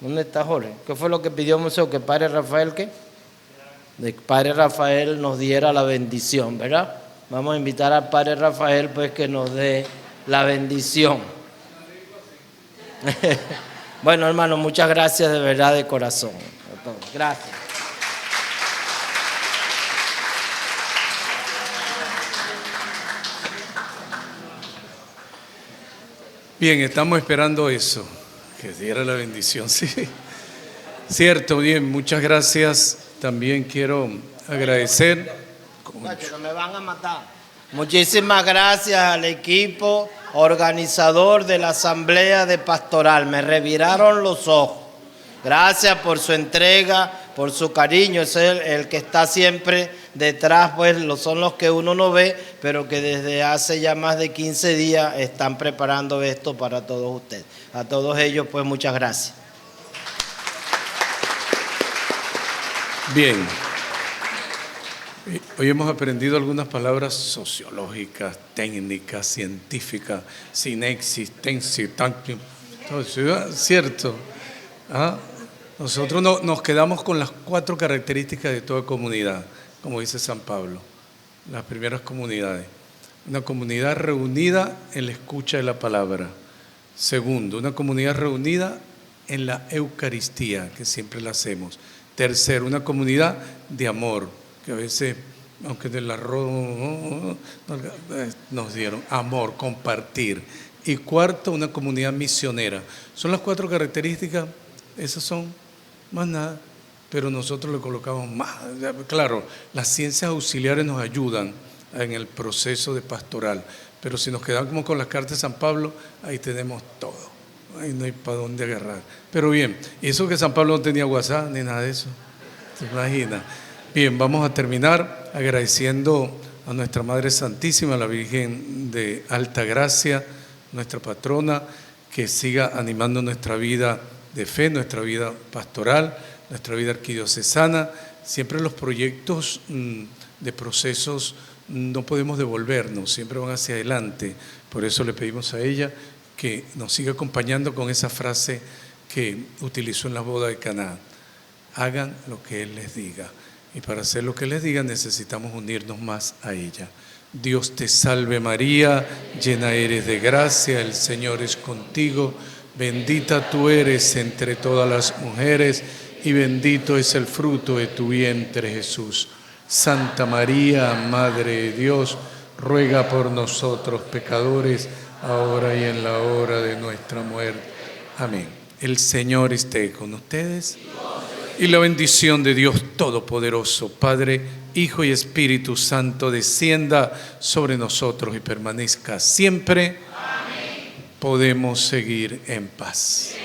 ¿dónde está Jorge? ¿Qué fue lo que pidió Monseñor? Que Padre Rafael, ¿qué? De que Padre Rafael nos diera la bendición, ¿verdad? Vamos a invitar al Padre Rafael pues que nos dé la bendición. Bueno, hermano, muchas gracias de verdad, de corazón. Gracias. Bien, estamos esperando eso, que diera la bendición, sí. Cierto, bien, muchas gracias. También quiero agradecer. No me van a matar. Muchísimas gracias al equipo organizador de la Asamblea de Pastoral. Me reviraron los ojos. Gracias por su entrega, por su cariño. Es el que está siempre detrás, pues son los que uno no ve, pero que desde hace ya más de 15 días están preparando esto para todos ustedes. A todos ellos, pues muchas gracias. Bien. Hoy hemos aprendido algunas palabras sociológicas, técnicas, científicas, sin existencia, ¿cierto? Nosotros nos quedamos con las 4 características de toda comunidad, como dice San Pablo, las primeras comunidades. Una comunidad reunida en la escucha de la palabra. Segundo, una comunidad reunida en la Eucaristía, que siempre la hacemos. Tercero, una comunidad de amor, que a veces, aunque del arroz nos dieron amor, compartir. Y cuarto, una comunidad misionera. Son las 4 características, esas son más nada, pero nosotros le colocamos más. Claro, las ciencias auxiliares nos ayudan en el proceso de pastoral, pero si nos quedamos como con las cartas de San Pablo, ahí tenemos todo. Ahí no hay para dónde agarrar. Pero bien, y eso que San Pablo no tenía WhatsApp ni nada de eso, ¿te imaginas? Bien, vamos a terminar agradeciendo a nuestra Madre Santísima, la Virgen de Alta Gracia, nuestra patrona, que siga animando nuestra vida de fe, nuestra vida pastoral, nuestra vida arquidiocesana. Siempre los proyectos de procesos no podemos devolvernos, siempre van hacia adelante. Por eso le pedimos a ella que nos siga acompañando con esa frase que utilizó en la boda de Caná: hagan lo que Él les diga. Y para hacer lo que les diga necesitamos unirnos más a ella. Dios te salve María, llena eres de gracia, el Señor es contigo, bendita tú eres entre todas las mujeres y bendito es el fruto de tu vientre Jesús. Santa María, Madre de Dios, ruega por nosotros pecadores, ahora y en la hora de nuestra muerte. Amén. El Señor esté con ustedes. Y la bendición de Dios Todopoderoso, Padre, Hijo y Espíritu Santo, descienda sobre nosotros y permanezca siempre. Amén. Podemos seguir en paz.